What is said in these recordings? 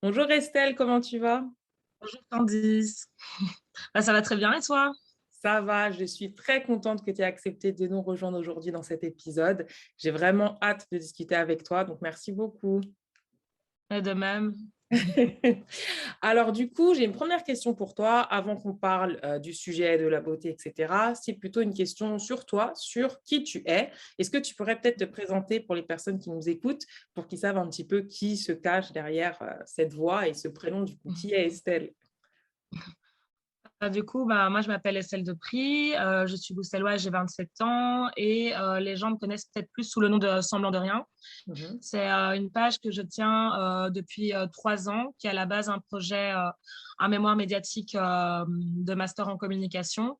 Bonjour Estelle, comment tu vas? Bonjour Candice. Ça va très bien et toi? Ça va, je suis très contente que tu aies accepté de nous rejoindre aujourd'hui dans cet épisode. J'ai vraiment hâte de discuter avec toi, donc merci beaucoup. De même. Alors du coup, j'ai une première question pour toi avant qu'on parle du sujet de la beauté, etc. C'est plutôt une question sur toi, sur qui tu es. Est-ce que tu pourrais peut-être te présenter pour les personnes qui nous écoutent, pour qu'ils savent un petit peu qui se cache derrière cette voix et ce prénom, du coup, qui est Estelle? Moi, je m'appelle Estelle Depris, je suis bruxelloise, j'ai 27 ans et les gens me connaissent peut-être plus sous le nom de Semblant de rien. Mhm. C'est une page que je tiens depuis 3 ans, qui est à la base un projet, un mémoire médiatique de master en communication.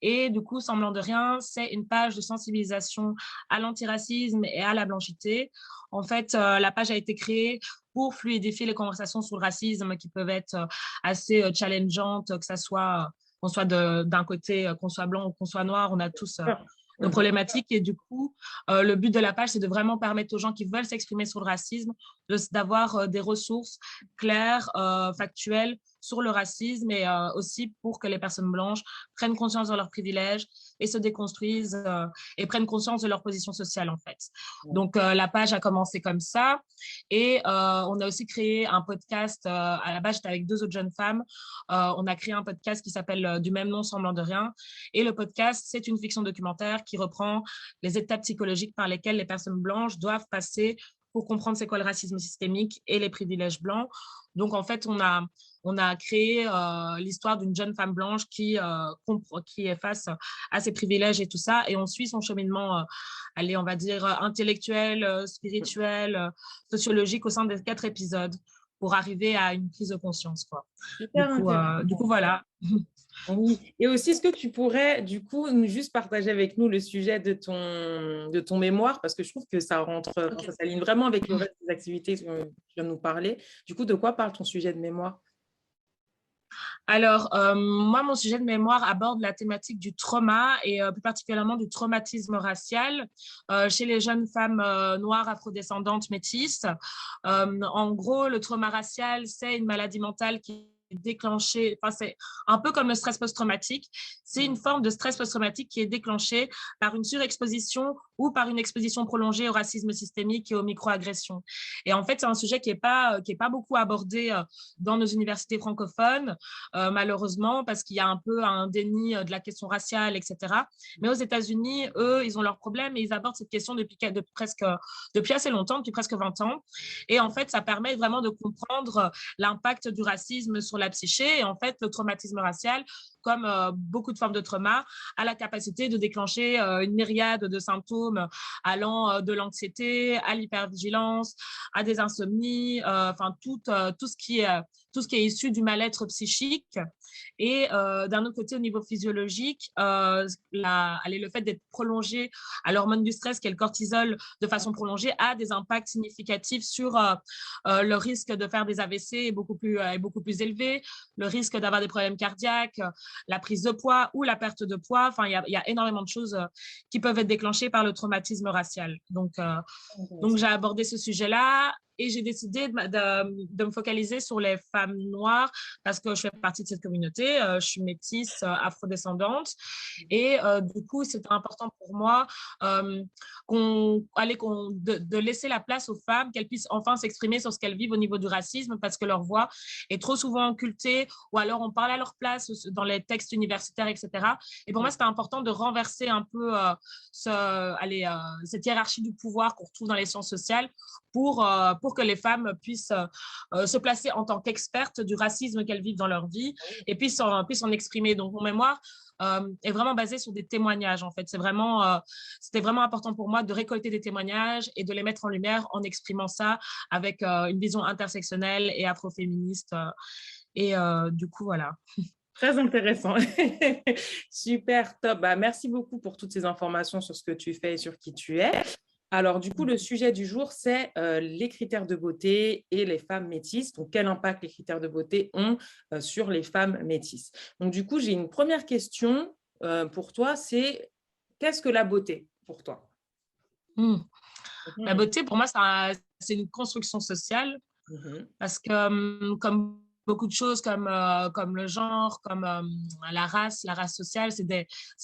Et du coup, Semblant de rien, c'est une page de sensibilisation à l'antiracisme et à la blanchité. En fait, la page a été créée pour fluidifier les conversations sur le racisme qui peuvent être assez challengeantes, que ça soit qu'on soit d'un côté, qu'on soit blanc ou qu'on soit noir, on a tous nos Mhm. problématiques. Et du coup, le but de la page, c'est de vraiment permettre aux gens qui veulent s'exprimer sur le racisme d'avoir des ressources claires, factuelles sur le racisme et aussi pour que les personnes blanches prennent conscience de leurs privilèges et se déconstruisent et prennent conscience de leur position sociale en fait. Donc la page a commencé comme ça et on a aussi créé un podcast. À la base, j'étais avec deux autres jeunes femmes. On a créé un podcast qui s'appelle du même nom, Semblant de rien. Et le podcast, c'est une fiction documentaire qui reprend les étapes psychologiques par lesquelles les personnes blanches doivent passer pour comprendre c'est quoi le racisme systémique et les privilèges blancs. Donc, en fait, on a créé l'histoire d'une jeune femme blanche qui est face à ses privilèges et tout ça. Et on suit son cheminement, allez, on va dire, intellectuel, spirituel, sociologique au sein des 4 épisodes pour arriver à une prise de conscience, quoi. Super Du coup, intéressant. voilà. Oui, et aussi, est-ce que tu pourrais, du coup, juste partager avec nous le sujet de ton mémoire, parce que je trouve que ça rentre, enfin, Ok. ça s'aligne vraiment avec le reste des activités que tu viens de nous parler. Du coup, de quoi parle ton sujet de mémoire? Alors, moi, mon sujet de mémoire aborde la thématique du trauma et plus particulièrement du traumatisme racial chez les jeunes femmes noires, afrodescendantes, métisses. En gros, le trauma racial, c'est une maladie mentale qui est déclenchée, enfin, c'est un peu comme le stress post-traumatique. C'est une forme de stress post-traumatique qui est déclenchée par une surexposition ou par une exposition prolongée au racisme systémique et aux microagressions. Et en fait, c'est un sujet qui est pas beaucoup abordé dans nos universités francophones malheureusement, parce qu'il y a un peu un déni de la question raciale, etc. Mais aux États-Unis, eux, ils ont leurs problèmes et ils abordent cette question depuis assez longtemps, depuis presque 20 ans. Et en fait, ça permet vraiment de comprendre l'impact du racisme sur la psyché. Et en fait, le traumatisme racial, comme beaucoup de formes de trauma, a la capacité de déclencher une myriade de symptômes allant de l'anxiété à l'hypervigilance, à des insomnies, enfin tout ce qui est issu du mal-être psychique. Et d'un autre côté, au niveau physiologique, le fait d'être prolongé à l'hormone du stress, qui est le cortisol, de façon prolongée, a des impacts significatifs sur le risque de faire des AVC est beaucoup plus élevé, le risque d'avoir des problèmes cardiaques, la prise de poids ou la perte de poids. Enfin, il y a énormément de choses qui peuvent être déclenchées par le traumatisme racial. Donc, j'ai abordé ce sujet-là et j'ai décidé de me focaliser sur les femmes noires parce que je fais partie de cette communauté. Je suis métisse, afrodescendante. Et du coup, c'était important pour moi euh, de laisser la place aux femmes, qu'elles puissent enfin s'exprimer sur ce qu'elles vivent au niveau du racisme parce que leur voix est trop souvent occultée ou alors on parle à leur place dans les textes universitaires, etc. Et pour moi, c'était important de renverser un peu cette hiérarchie du pouvoir qu'on retrouve dans les sciences sociales pour que les femmes puissent se placer en tant qu'expertes du racisme qu'elles vivent dans leur vie et puissent en exprimer. Donc, mon mémoire est vraiment basé sur des témoignages, en fait. C'était vraiment important pour moi de récolter des témoignages et de les mettre en lumière en exprimant ça avec une vision intersectionnelle et afroféministe. Du coup, voilà. Très intéressant. Super, top. Bah, merci beaucoup pour toutes ces informations sur ce que tu fais et sur qui tu es. Alors, du coup, le sujet du jour, c'est les critères de beauté et les femmes métisses. Donc, quel impact les critères de beauté ont sur les femmes métisses? Donc, du coup, j'ai une première question pour toi, c'est qu'est-ce que la beauté pour toi? Hmm. La Mhm. beauté, pour moi, c'est une construction sociale. Parce que comme beaucoup de choses, comme le genre, comme la race sociale, c'est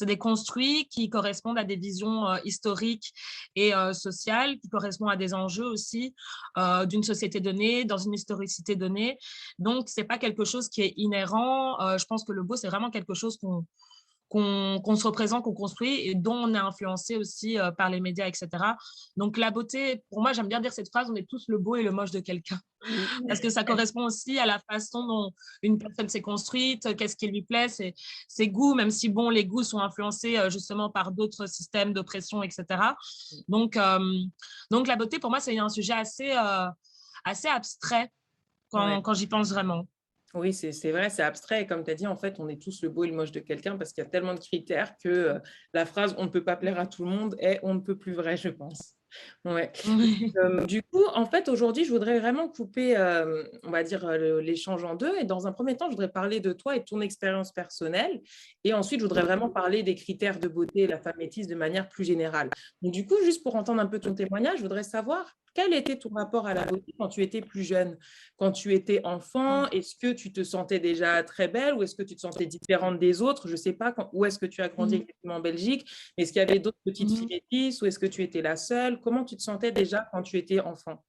des construits qui correspondent à des visions historiques et sociales, qui correspondent à des enjeux aussi d'une société donnée, dans une historicité donnée. Donc, c'est pas quelque chose qui est inhérent. Je pense que le beau, c'est vraiment quelque chose qu'on se représente, qu'on construit et dont on est influencé aussi par les médias, etc. Donc, la beauté, pour moi, j'aime bien dire cette phrase, on est tous le beau et le moche de quelqu'un. Oui. Parce que ça correspond aussi à la façon dont une personne s'est construite, qu'est-ce qui lui plaît, ses goûts, même si, bon, les goûts sont influencés justement par d'autres systèmes d'oppression, etc. Donc, donc, la beauté, pour moi, c'est un sujet assez abstrait Ouais. quand j'y pense vraiment. Oui, c'est vrai, c'est abstrait. Et comme tu as dit, en fait, on est tous le beau et le moche de quelqu'un parce qu'il y a tellement de critères que la phrase on ne peut pas plaire à tout le monde est on ne peut plus vrai, je pense. Ouais. Du coup, en fait, aujourd'hui, je voudrais vraiment couper, on va dire, l'échange en deux. Et dans un premier temps, je voudrais parler de toi et de ton expérience personnelle. Et ensuite, je voudrais vraiment parler des critères de beauté et la femme métisse de manière plus générale. Donc, du coup, juste pour entendre un peu ton témoignage, je voudrais savoir quel était ton rapport à la beauté quand tu étais plus jeune, quand tu étais enfant. Est-ce que tu te sentais déjà très belle ou est-ce que tu te sentais différente des autres? Je ne sais pas où est-ce que tu as grandi exactement en Belgique. Est-ce qu'il y avait d'autres petites filles métisses ou est-ce que tu étais la seule? Comment tu te sentais déjà quand tu étais enfant?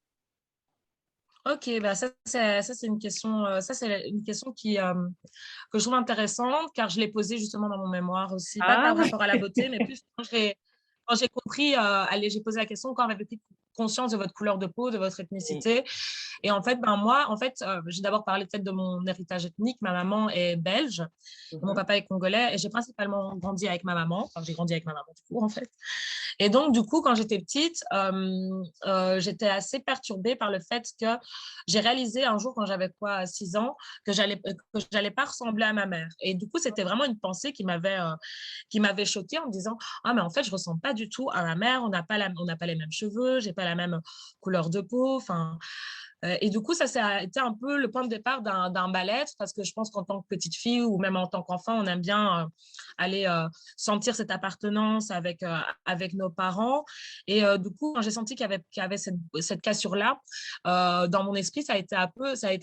Ok, bah ça c'est une question que je trouve intéressante car je l'ai posée justement dans mon mémoire aussi, pas Ah, par rapport à la beauté, mais plus quand j'ai compris, allez, j'ai posé la question quand avez-vous pris conscience de votre couleur de peau, de votre oui. ethnicité. Et en fait, ben moi, en fait, j'ai d'abord parlé peut-être de mon héritage ethnique. Ma maman est belge, mon Mhm. papa est congolais et j'ai principalement grandi avec ma maman. Enfin, j'ai grandi avec ma maman du coup en fait. Et donc, du coup, quand j'étais petite, j'étais assez perturbée par le fait que j'ai réalisé un jour, quand j'avais quoi, 6 ans, que j'allais pas ressembler à ma mère. Et du coup, c'était vraiment une pensée qui m'avait choquée en me disant, ah, mais en fait, je ressemble pas du tout à ma mère, on n'a pas les mêmes cheveux, j'ai pas la même couleur de peau. Enfin, et du coup, ça a été un peu le point de départ d'un mal-être parce que je pense qu'en tant que petite fille ou même en tant qu'enfant, on aime bien aller sentir cette appartenance avec nos parents. Et du coup, quand j'ai senti qu'il y avait cette cassure-là, dans mon esprit, ça a été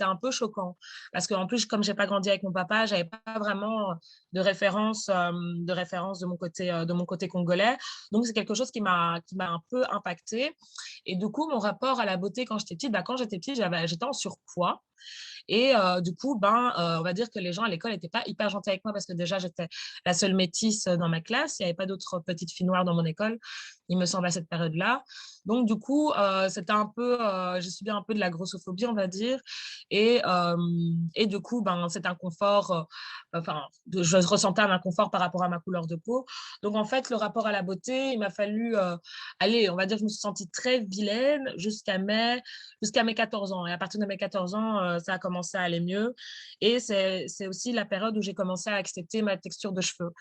un peu choquant. Parce qu'en plus, comme j'ai pas grandi avec mon papa, j'avais pas vraiment de référence de mon côté congolais. Donc, c'est quelque chose qui m'a un peu impactée. Et du coup, mon rapport à la beauté quand j'étais petite, bah, quand j'étais petite, j'étais en surpoids. Et du coup, on va dire que les gens à l'école n'étaient pas hyper gentils avec moi parce que déjà, j'étais la seule métisse dans ma classe. Il n'y avait pas d'autres petites filles noires dans mon école, il me semble, à cette période-là. Donc, du coup, j'ai subi un peu de la grossophobie, on va dire. Et du coup, cet inconfort, je ressentais un inconfort par rapport à ma couleur de peau. Donc, en fait, le rapport à la beauté, il m'a fallu aller, on va dire, je me suis sentie très vilaine jusqu'à mes 14 ans. Et à partir de mes 14 ans, ça a commencé à aller mieux. Et c'est aussi la période où j'ai commencé à accepter ma texture de cheveux.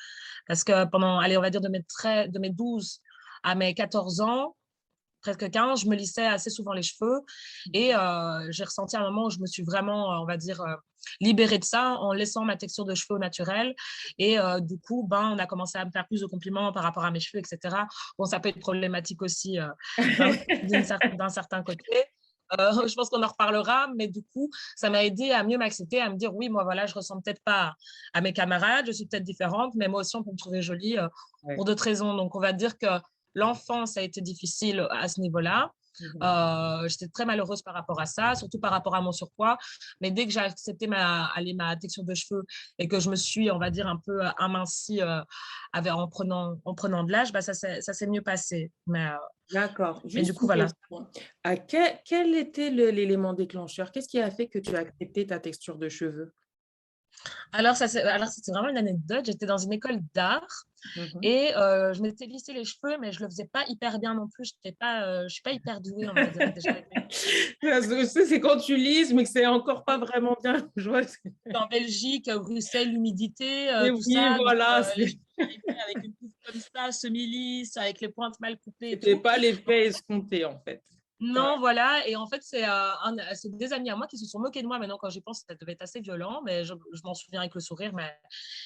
Parce que pendant, allez, on va dire de mes 12 à mes 14 ans, presque 15, je me lissais assez souvent les cheveux. Et j'ai ressenti un moment où je me suis vraiment, on va dire, libérée de ça en laissant ma texture de cheveux naturelle. Et du coup, on a commencé à me faire plus de compliments par rapport à mes cheveux, etc. Bon, ça peut être problématique aussi d'un certain côté. Je pense qu'on en reparlera, mais du coup, ça m'a aidé à mieux m'accepter, à me dire oui, moi voilà, je ressemble peut-être pas à mes camarades, je suis peut-être différente, mais moi aussi on peut me trouver jolie Ouais. pour d'autres raisons. Donc on va dire que l'enfance a été difficile à ce niveau-là. Mhm. J'étais très malheureuse par rapport à ça, surtout par rapport à mon surpoids. Mais dès que j'ai accepté ma texture de cheveux et que je me suis, on va dire, un peu amincie en prenant de l'âge, ça s'est mieux passé. D'accord. Mais du Juste coup, une voilà. question. Quel était l'élément déclencheur? Qu'est-ce qui a fait que tu as accepté ta texture de cheveux? Alors, c'était vraiment une anecdote. J'étais dans une école d'art Mhm. et je m'étais lissé les cheveux, mais je le faisais pas hyper bien non plus. Je suis pas hyper douée, on va dire, déjà avec mes Parce que c'est quand tu lises, mais que c'est encore pas vraiment bien. Je vois. en Belgique, Bruxelles, l'humidité, Et tout oui, ça. Donc, voilà, les cheveux qui arrivaient avec une coupe comme ça, semi-lisse, avec les pointes mal coupées et c'était tout. pas Donc, l'effet escompté en fait. Non, voilà. Et en fait, c'est des amis à moi qui se sont moqués de moi. Maintenant, quand j'y pense, ça devait être assez violent, mais je m'en souviens avec le sourire. Mais...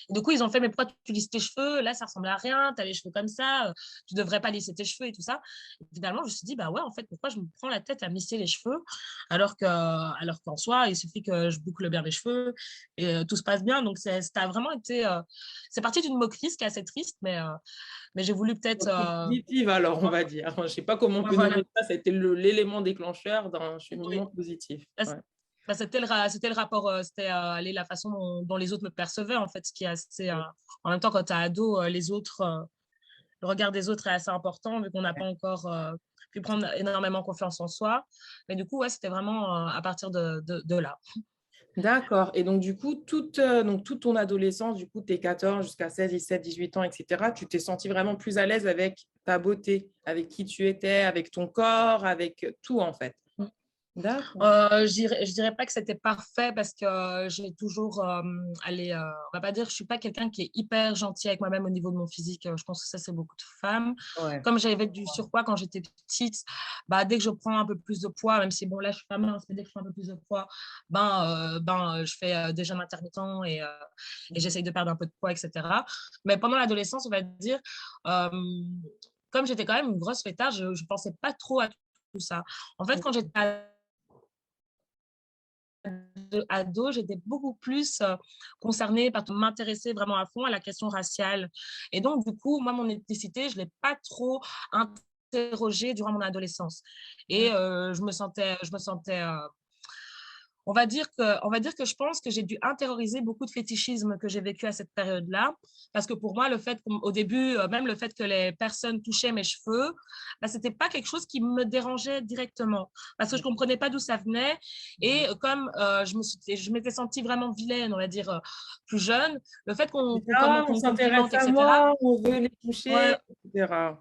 Et du coup, ils ont fait, mais pourquoi tu lisses tes cheveux? Là, ça ressemble à rien. Tu as les cheveux comme ça. Tu devrais pas lisser tes cheveux et tout ça. Et finalement, je me suis dit, bah ouais, en fait, pourquoi je me prends la tête à me lisser les cheveux alors qu'en soi, il suffit que je boucle bien mes cheveux et tout se passe bien. Donc, ça a vraiment été. C'est parti d'une moquerie, ce qui est assez triste, mais j'ai voulu peut-être. Positive, alors, on va dire. Je ne sais pas comment on peut Voilà. nommer ça. Ça a été l'élément déclencheur d'un cheminement Oui. positif. Bah, Ouais. c'était le rapport, c'était la façon dont les autres me percevaient, en fait, ce qui est assez. En même temps, quand tu es ado, le regard des autres est assez important, vu qu'on n'a pas encore pu prendre énormément confiance en soi. Mais du coup, ouais, c'était vraiment à partir de là. D'accord. Et donc, du coup, donc, toute ton adolescence, du coup, tes 14 jusqu'à 16, 17, 18 ans, etc., tu t'es senti vraiment plus à l'aise avec ta beauté, avec qui tu étais, avec ton corps, avec tout, en fait. D'accord. Je dirais pas que c'était parfait parce que j'ai toujours, on va pas dire, je suis pas quelqu'un qui est hyper gentil avec moi-même au niveau de mon physique. Je pense que ça, c'est beaucoup de femmes. Ouais. Comme j'avais du surpoids quand j'étais petite, bah, dès que je prends un peu plus de poids, même si bon, là, je suis pas mince, mais dès que je prends un peu plus de poids, je fais des jeûnes intermittents et j'essaye de perdre un peu de poids, etc. Mais pendant l'adolescence, on va dire, euh, comme j'étais quand même une grosse fêtarde, je pensais pas trop à tout ça. En fait, quand j'étais ado, j'étais beaucoup plus concernée par m'intéresser vraiment à fond à la question raciale. Et donc, du coup, moi, mon ethnicité, je ne l'ai pas trop interrogée durant mon adolescence. Et je me sentais on va dire que je pense que j'ai dû intérioriser beaucoup de fétichisme que j'ai vécu à cette période-là. Parce que pour moi, au début, même le fait que les personnes touchaient mes cheveux, bah, ce n'était pas quelque chose qui me dérangeait directement. Parce que je ne comprenais pas d'où ça venait. Et comme je m'étais sentie vraiment vilaine, on va dire, plus jeune, le fait Ah, qu'on on me s'intéresse complimente, à etc. moi, on veut les toucher, Ouais, etc.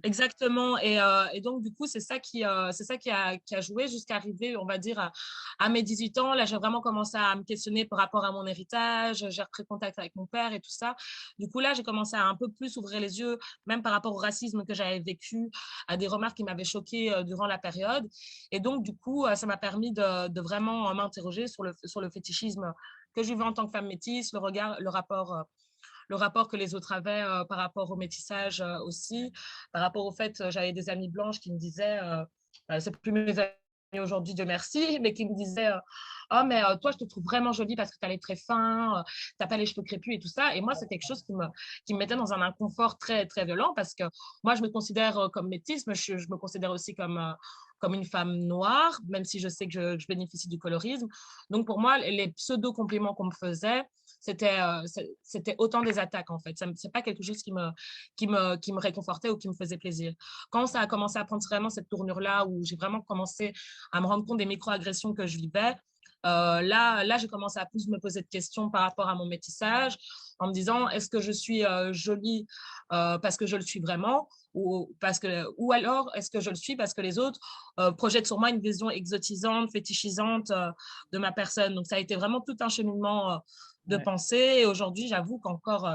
exactement. Et donc, du coup, c'est ça qui a joué jusqu'à arriver, on va dire, à mes 18 ans. Là, j'ai vraiment commencé à me questionner par rapport à mon héritage. J'ai repris contact avec mon père et tout ça. Du coup, là, j'ai commencé à un peu plus ouvrir les yeux, même par rapport au racisme que j'avais vécu, à des remarques qui m'avaient choquée durant la période. Et donc, du coup, ça m'a permis de vraiment m'interroger sur le fétichisme que je vivais en tant que femme métisse, le rapport que les autres avaient par rapport au métissage aussi, par rapport au fait, j'avais des amies blanches qui me disaient, c'est plus mes amis aujourd'hui, Dieu merci, mais qui me disaient, oh, mais toi, je te trouve vraiment jolie parce que tu as les traits fins, tu n'as pas les cheveux crépus et tout ça. Et moi, c'est quelque chose qui me mettait dans un inconfort très, très violent parce que moi, je me considère comme métisse, mais je me considère aussi comme une femme noire, même si je sais que je bénéficie du colorisme. Donc, pour moi, les pseudo-compliments qu'on me faisait, c'était autant des attaques, en fait. Ce n'est pas quelque chose qui me réconfortait ou qui me faisait plaisir. Quand ça a commencé à prendre vraiment cette tournure-là, où j'ai vraiment commencé à me rendre compte des micro-agressions que je vivais, là, j'ai commencé à plus me poser de questions par rapport à mon métissage, en me disant, est-ce que je suis jolie parce que je le suis vraiment ou alors est-ce que je le suis parce que les autres projettent sur moi une vision exotisante, fétichisante de ma personne. Donc, ça a été vraiment tout un cheminement de Ouais. pensée. Et aujourd'hui, j'avoue qu'encore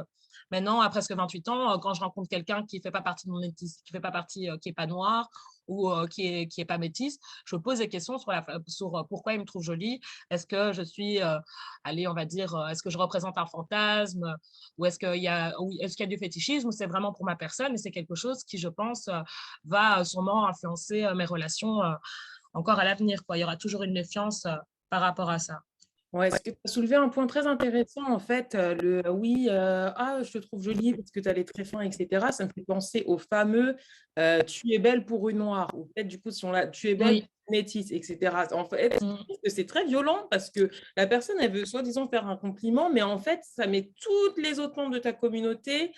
maintenant, à presque 28 ans, quand je rencontre quelqu'un qui ne fait pas partie de mon métis, qui fait pas partie, qui n'est pas noir ou qui est pas métisse, je me pose des questions sur pourquoi il me trouve jolie. Est-ce que je suis, allez, on va dire, est-ce que je représente un fantasme ou est-ce qu'il y a du fétichisme ou c'est vraiment pour ma personne et c'est quelque chose qui, je pense, va sûrement influencer mes relations encore à l'avenir, quoi. Il y aura toujours une méfiance par rapport à ça. Ouais, est-ce que tu as soulevé un point très intéressant, en fait, oui, ah, je te trouve jolie parce que tu as les traits fins, etc. Ça me fait penser au fameux tu es belle pour une noire, ou peut-être du coup, si on l'a, tu es belle pour Oui. une métisse, etc. En fait, je Mm. trouve que c'est très violent parce que la personne, elle veut soi-disant faire un compliment, mais en fait, ça met toutes les autres membres de ta communauté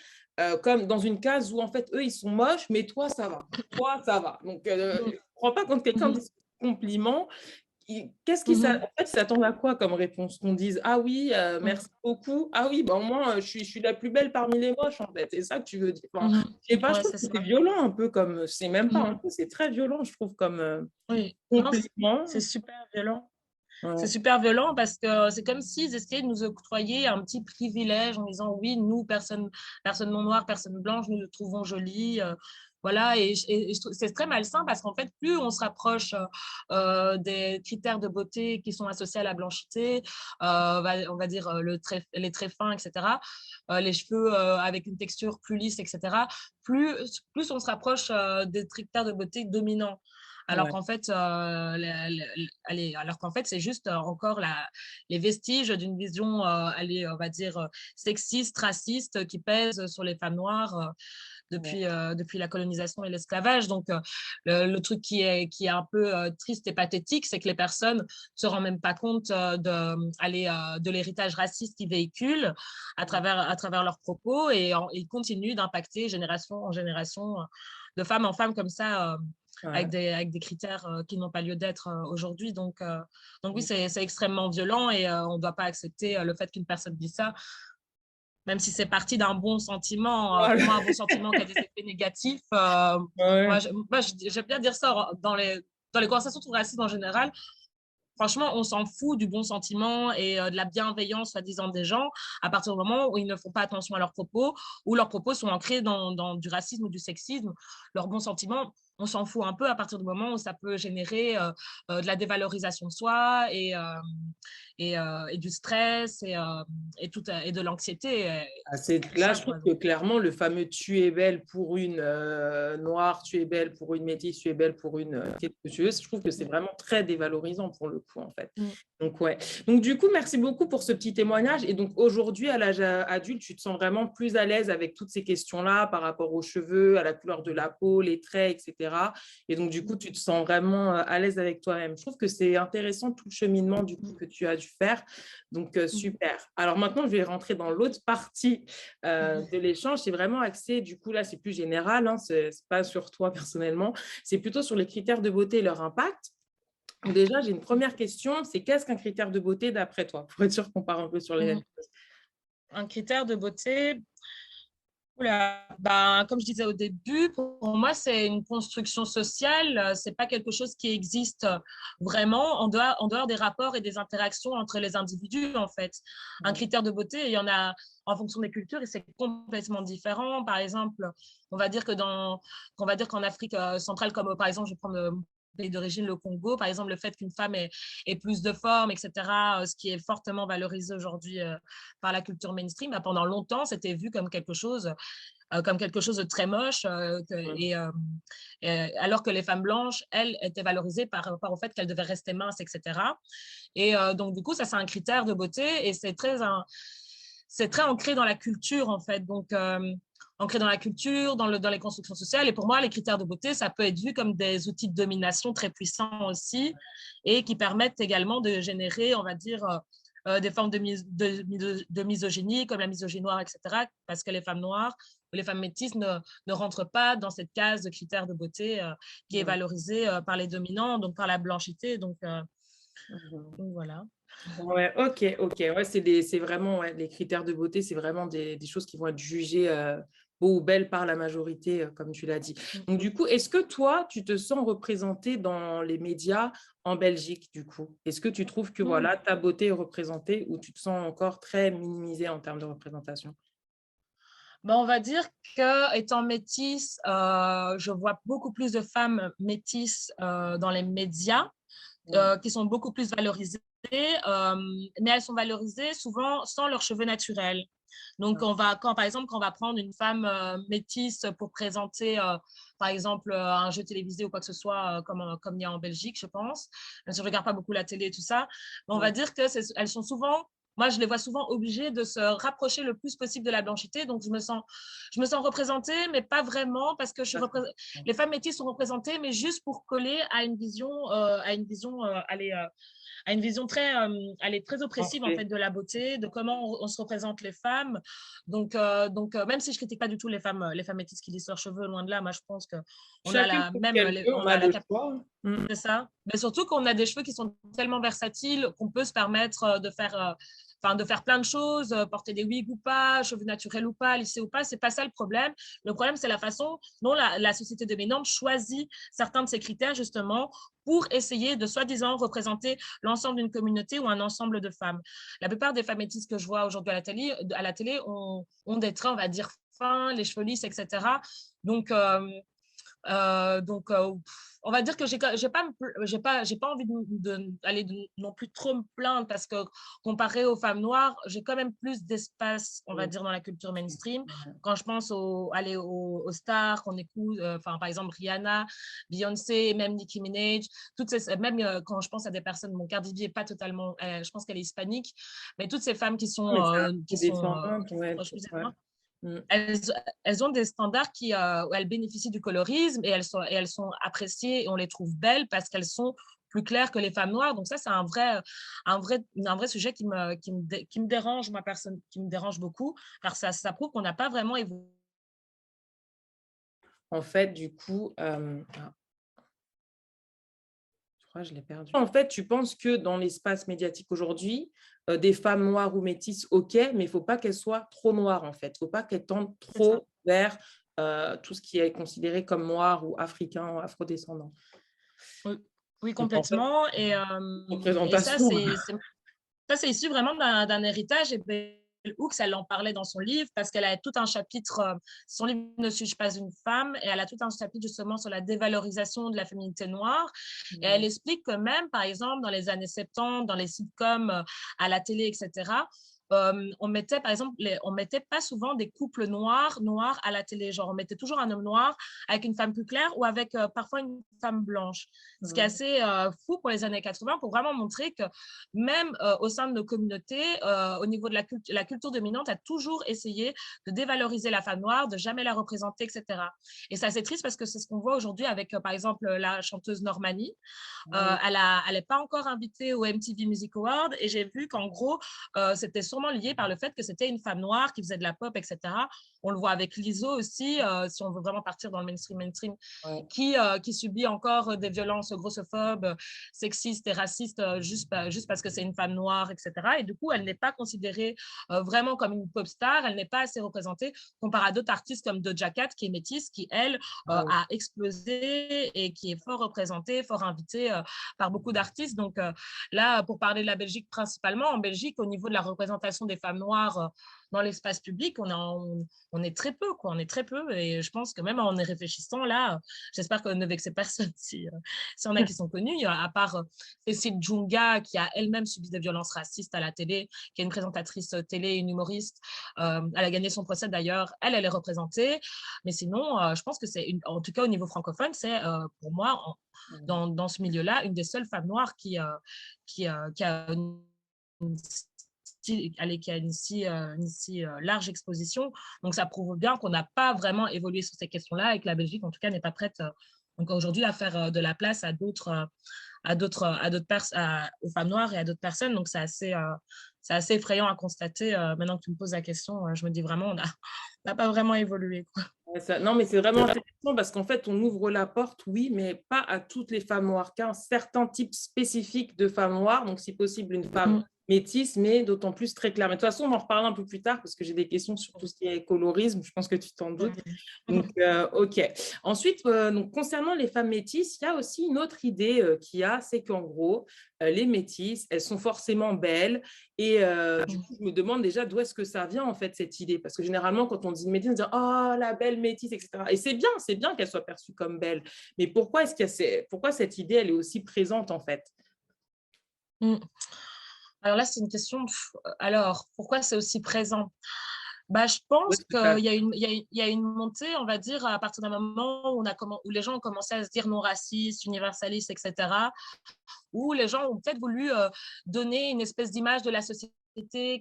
comme dans une case où, en fait, eux, ils sont moches, mais toi, ça va. Toi, ça va. Donc, je ne crois pas quand quelqu'un Mhm. dit compliment. Qu'est-ce qui Mhm. en fait, s'attendent à quoi comme réponse? Qu'on dise ah oui, Mhm. merci beaucoup. Ah oui, bah, au moins, je suis la plus belle parmi les moches, en fait. C'est ça que tu veux dire. Enfin, Mhm. je sais pas, je Ouais, trouve c'est que c'est ça. violent un peu comme, c'est même pas un Mhm. peu, c'est très violent, je trouve, comme Oui, non, c'est compliment. super violent. C'est Ouais, super violent parce que c'est comme s'ils essayaient de nous octroyer un petit privilège en disant oui, nous, personne non noire, personne blanche, nous le trouvons joli. Voilà, et c'est très malsain parce qu'en fait, plus on se rapproche des critères de beauté qui sont associés à la blanchité, on va dire les traits fins, etc., les cheveux avec une texture plus lisse, etc., plus on se rapproche des critères de beauté dominants. Alors Ouais, qu'en fait, alors qu'en fait, c'est juste encore les vestiges d'une vision, on va dire, sexiste, raciste, qui pèse sur les femmes noires ouais, depuis la colonisation et l'esclavage. Donc, le truc qui est un peu triste et pathétique, c'est que les personnes ne se rendent même pas compte de l'héritage raciste qu'ils véhiculent à travers leurs propos et ils continuent d'impacter génération en génération, de femme en femme comme ça. ouais. Avec des critères qui n'ont pas lieu d'être aujourd'hui. Donc oui, Ouais. c'est extrêmement violent et on ne doit pas accepter le fait qu'une personne dise ça, même si c'est parti d'un bon sentiment. Pour Voilà. moi, un bon sentiment qui a des effets négatifs. Ouais, J'aime bien dire ça dans les conversations sur le racisme en général. Franchement, on s'en fout du bon sentiment et de la bienveillance, soi-disant, des gens à partir du moment où ils ne font pas attention à leurs propos, où leurs propos sont ancrés dans du racisme ou du sexisme. Leur bon sentiment, on s'en fout un peu à partir du moment où ça peut générer de la dévalorisation de soi et du stress et de l'anxiété. ah, Tout là, ça, je trouve quoi. que clairement, le fameux tu es belle pour une noire, tu es belle pour une métisse, tu es belle pour une qu'est-ce que tu veux, je trouve que c'est vraiment très dévalorisant pour le coup, en fait. Mm. Donc, ouais. Donc, du coup, merci beaucoup pour ce petit témoignage. Et donc, aujourd'hui, à l'âge adulte, tu te sens vraiment plus à l'aise avec toutes ces questions-là par rapport aux cheveux, à la couleur de la peau, les traits, etc. Et donc, du coup, tu te sens vraiment à l'aise avec toi-même. Je trouve que c'est intéressant tout le cheminement, du coup, que tu as dû faire. Donc, super. Alors maintenant, je vais rentrer dans l'autre partie de l'échange. C'est vraiment axé, du coup, là, c'est plus général, hein, c'est pas sur toi personnellement, c'est plutôt sur les critères de beauté et leur impact. Donc déjà, j'ai une première question, c'est qu'est-ce qu'un critère de beauté d'après toi? Pour être sûr qu'on part un peu sur les mêmes choses. Un critère de beauté, oula, comme je disais au début, pour moi, c'est une construction sociale. C'est pas quelque chose qui existe vraiment en dehors des rapports et des interactions entre les individus, en fait. Un Ouais. critère de beauté, il y en a en fonction des cultures et c'est complètement différent. Par exemple, on va dire que on va dire qu'en Afrique centrale, comme par exemple, je vais prendre pays d'origine, le Congo, par exemple, le fait qu'une femme ait plus de forme, etc., ce qui est fortement valorisé aujourd'hui par la culture mainstream, pendant longtemps, c'était vu comme quelque chose de très moche, alors que les femmes blanches, elles, étaient valorisées par rapport au fait qu'elles devaient rester minces, etc. Et donc, du coup, ça, c'est un critère de beauté et c'est très ancré dans la culture, en fait. Donc, ancré dans la culture, dans les constructions sociales. Et pour moi, les critères de beauté, ça peut être vu comme des outils de domination très puissants aussi et qui permettent également de générer, on va dire, des formes de misogynie, comme la misogynie noire, etc., parce que les femmes noires ou les femmes métisses ne rentrent pas dans cette case de critères de beauté qui est Ouais. valorisée par les dominants, donc par la blanchité. Mhm. Donc voilà. Ouais, ok, ok. Ouais, c'est vraiment, ouais, les critères de beauté, c'est vraiment des choses qui vont être jugées beaux ou belles par la majorité, comme tu l'as dit. Donc, du coup, est-ce que toi, tu te sens représentée dans les médias en Belgique, du coup? Est-ce que tu trouves que Mm. voilà, ta beauté est représentée ou tu te sens encore très minimisée en termes de représentation? On va dire que étant métisse, je vois beaucoup plus de femmes métisses dans les médias Ouais, qui sont beaucoup plus valorisées, mais elles sont valorisées souvent sans leurs cheveux naturels. Donc, par exemple, quand on va prendre une femme métisse pour présenter, par exemple, un jeu télévisé ou quoi que ce soit, comme il y a en Belgique, je pense, même si je ne regarde pas beaucoup la télé et tout ça, mais on va ouais, dire qu'elles sont souvent, moi, je les vois souvent obligées de se rapprocher le plus possible de la blanchité. Donc, je me sens représentée, mais pas vraiment, parce que les femmes métisses sont représentées, mais juste pour coller à une vision elle est très oppressive en fait parfait. de la beauté, de comment on se représente les femmes. Même si je critique pas du tout les femmes métisses qui lissent leurs cheveux, loin de là, moi je pense que on a Chacun la fait ce même, qu'elle veut, on on a a la le capacité choix. Mm. de ça, mais surtout qu'on a des cheveux qui sont tellement versatiles qu'on peut se permettre de faire plein de choses, porter des wigs ou pas, cheveux naturels ou pas, lisser ou pas, c'est pas ça le problème. Le problème, c'est la façon dont la société dominante choisit certains de ces critères justement pour essayer de soi-disant représenter l'ensemble d'une communauté ou un ensemble de femmes. La plupart des femmes métisses que je vois aujourd'hui à la télé ont des traits, on va dire, fins, les cheveux lisses, etc. Donc, Donc, on va dire que j'ai pas envie d'aller non plus trop me plaindre parce que comparé aux femmes noires, j'ai quand même plus d'espace, on va dire, dans la culture mainstream. Quand je pense aux stars qu'on écoute, enfin, par exemple, Rihanna, Beyoncé, même Nicki Minaj, même quand je pense à des personnes, mon Cardi B est pas totalement, je pense qu'elle est hispanique, mais toutes ces femmes Mais c'est descendante, ouais, ouais. excusez-moi, elles, elles ont des standards où elles bénéficient du colorisme et elles sont appréciées et on les trouve belles parce qu'elles sont plus claires que les femmes noires. Donc ça, c'est un vrai sujet qui me dérange, qui me dérange beaucoup, car ça prouve qu'on n'a pas vraiment évolué. En fait, du coup, je crois que je l'ai perdu. En fait, tu penses que dans l'espace médiatique aujourd'hui, des femmes noires ou métisses, OK, mais il ne faut pas qu'elles soient trop noires, en fait. Il ne faut pas qu'elles tendent trop vers tout ce qui est considéré comme noir ou africain ou afrodescendant. Oui, oui, Donc, en fait, complètement. Et représentation. ça, c'est issu vraiment d'un héritage. Et Bell Hooks, elle en parlait dans son livre parce qu'elle a tout un chapitre, son livre Ne suis-je pas une femme, et elle a tout un chapitre justement sur la dévalorisation de la féminité noire. Et elle explique que même, par exemple, dans les années 70, dans les sitcoms, à la télé, etc., on mettait, par exemple, on mettait pas souvent des couples noirs à la télé. Genre, on mettait toujours un homme noir avec une femme plus claire ou avec parfois une femme blanche. Ce qui est assez fou pour les années 80, pour vraiment montrer que même au sein de nos communautés, au niveau de la culture dominante, a toujours essayé de dévaloriser la femme noire, de jamais la représenter, etc. Et ça, c'est triste parce que c'est ce qu'on voit aujourd'hui avec, par exemple, la chanteuse Normani. Elle n'est pas encore invitée au MTV Music Award et j'ai vu qu'en gros, c'était sûrement lié par le fait que c'était une femme noire qui faisait de la pop, etc. On le voit avec Lizzo aussi, si on veut vraiment partir dans le mainstream, qui subit encore des violences grossophobes, sexistes et racistes juste parce que c'est une femme noire, etc. Et du coup, elle n'est pas considérée vraiment comme une pop star, elle n'est pas assez représentée comparé à d'autres artistes comme Doja Cat, qui est métisse, qui, elle, a explosé et qui est fort représentée, fort invitée par beaucoup d'artistes. Donc là, pour parler de la Belgique principalement, en Belgique, au niveau de la représentation des femmes noires dans l'espace public, on est très peu, quoi. On est très peu. Et je pense que même en y réfléchissant, là, j'espère que ne vexez personne si on a qui sont connus, à part Cécile Djounga, qui a elle-même subi des violences racistes à la télé, qui est une présentatrice télé, une humoriste. Elle a gagné son procès d'ailleurs. Elle est représentée. Mais sinon, je pense que en tout cas au niveau francophone, c'est pour moi, dans ce milieu-là, une des seules femmes noires qui a une si large exposition. Donc, ça prouve bien qu'on n'a pas vraiment évolué sur ces questions-là et que la Belgique, en tout cas, n'est pas prête encore aujourd'hui à faire de la place à aux femmes noires et à d'autres personnes. Donc, c'est assez effrayant à constater. Maintenant que tu me poses la question, je me dis vraiment, on n'a pas vraiment évolué, quoi. Non, mais c'est vraiment intéressant parce qu'en fait, on ouvre la porte, oui, mais pas à toutes les femmes noires, qu'à un certain type spécifique de femmes noires. Donc, si possible, une femme métisse, mais d'autant plus très claire. Mais de toute façon, on en reparlera un peu plus tard parce que j'ai des questions sur tout ce qui est colorisme. Je pense que tu t'en doutes. Donc, OK. Ensuite, donc, concernant les femmes métisses, il y a aussi une autre idée c'est qu'en gros, les métisses, elles sont forcément belles. Et du coup, je me demande déjà d'où est-ce que ça vient, en fait, cette idée. Parce que généralement, quand on dit une métisse, on dit « Oh, la belle métisse, etc. » Et c'est bien qu'elle soit perçue comme belle. Mais pourquoi cette idée, elle est aussi présente, en fait? Alors là, c'est une question. Alors, pourquoi c'est aussi présent? Je Ouais, pense c'est ça. qu'il y a une montée, on va dire, à partir d'un moment où les gens ont commencé à se dire non racistes, universalistes, etc., où les gens ont peut-être voulu donner une espèce d'image de la société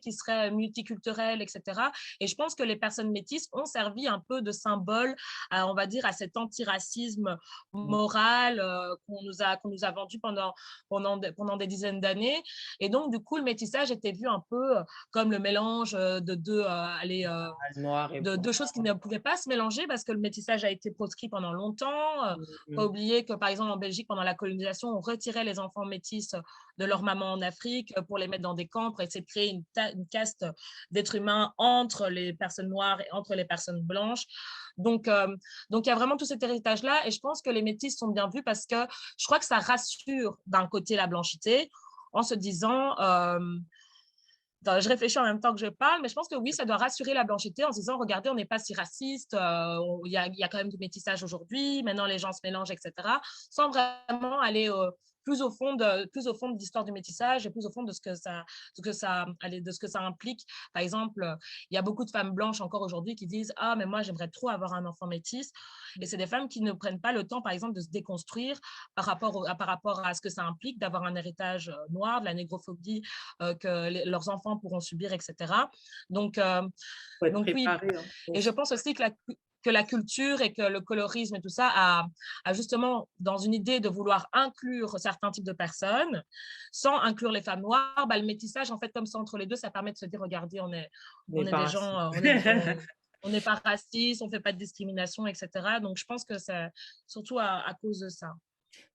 qui serait multiculturelle, etc. Et je pense que les personnes métisses ont servi un peu de symbole, on va dire, à cet antiracisme moral qu'on nous a vendu pendant des dizaines d'années. Et donc, du coup, le métissage était vu un peu comme le mélange Noir et de blanc. deux choses qui ne pouvaient pas se mélanger parce que le métissage a été proscrit pendant longtemps. Pas oublier que, par exemple, en Belgique, pendant la colonisation, on retirait les enfants métis de leur maman en Afrique pour les mettre dans des camps, pour essayer de créer une caste d'êtres humains entre les personnes noires et entre les personnes blanches. Donc, il y a vraiment tout cet héritage-là et je pense que les métis sont bien vus parce que je crois que ça rassure d'un côté la blanchité en se disant attends, je réfléchis en même temps que je parle, mais je pense que oui, ça doit rassurer la blanchité en se disant, regardez, on n'est pas si raciste, il y a quand même du métissage aujourd'hui, maintenant les gens se mélangent, etc., sans vraiment aller plus au fond de l'histoire du métissage et plus au fond de de ce que ça implique. Par exemple, il y a beaucoup de femmes blanches encore aujourd'hui qui disent, ah, mais moi, j'aimerais trop avoir un enfant métis. Et c'est des femmes qui ne prennent pas le temps, par exemple, de se déconstruire par rapport à ce que ça implique d'avoir un héritage noir, de la négrophobie que leurs enfants pourront subir, etc. Donc, Faut être donc oui, préparé, hein. et je pense aussi que la culture et que le colorisme et tout ça a justement, dans une idée de vouloir inclure certains types de personnes, sans inclure les femmes noires, bah, le métissage, en fait, comme ça entre les deux, ça permet de se dire, regardez, Mais on est des pas gens, on n'est pas raciste, on ne fait pas de discrimination, etc. Donc, je pense que c'est surtout à cause de ça.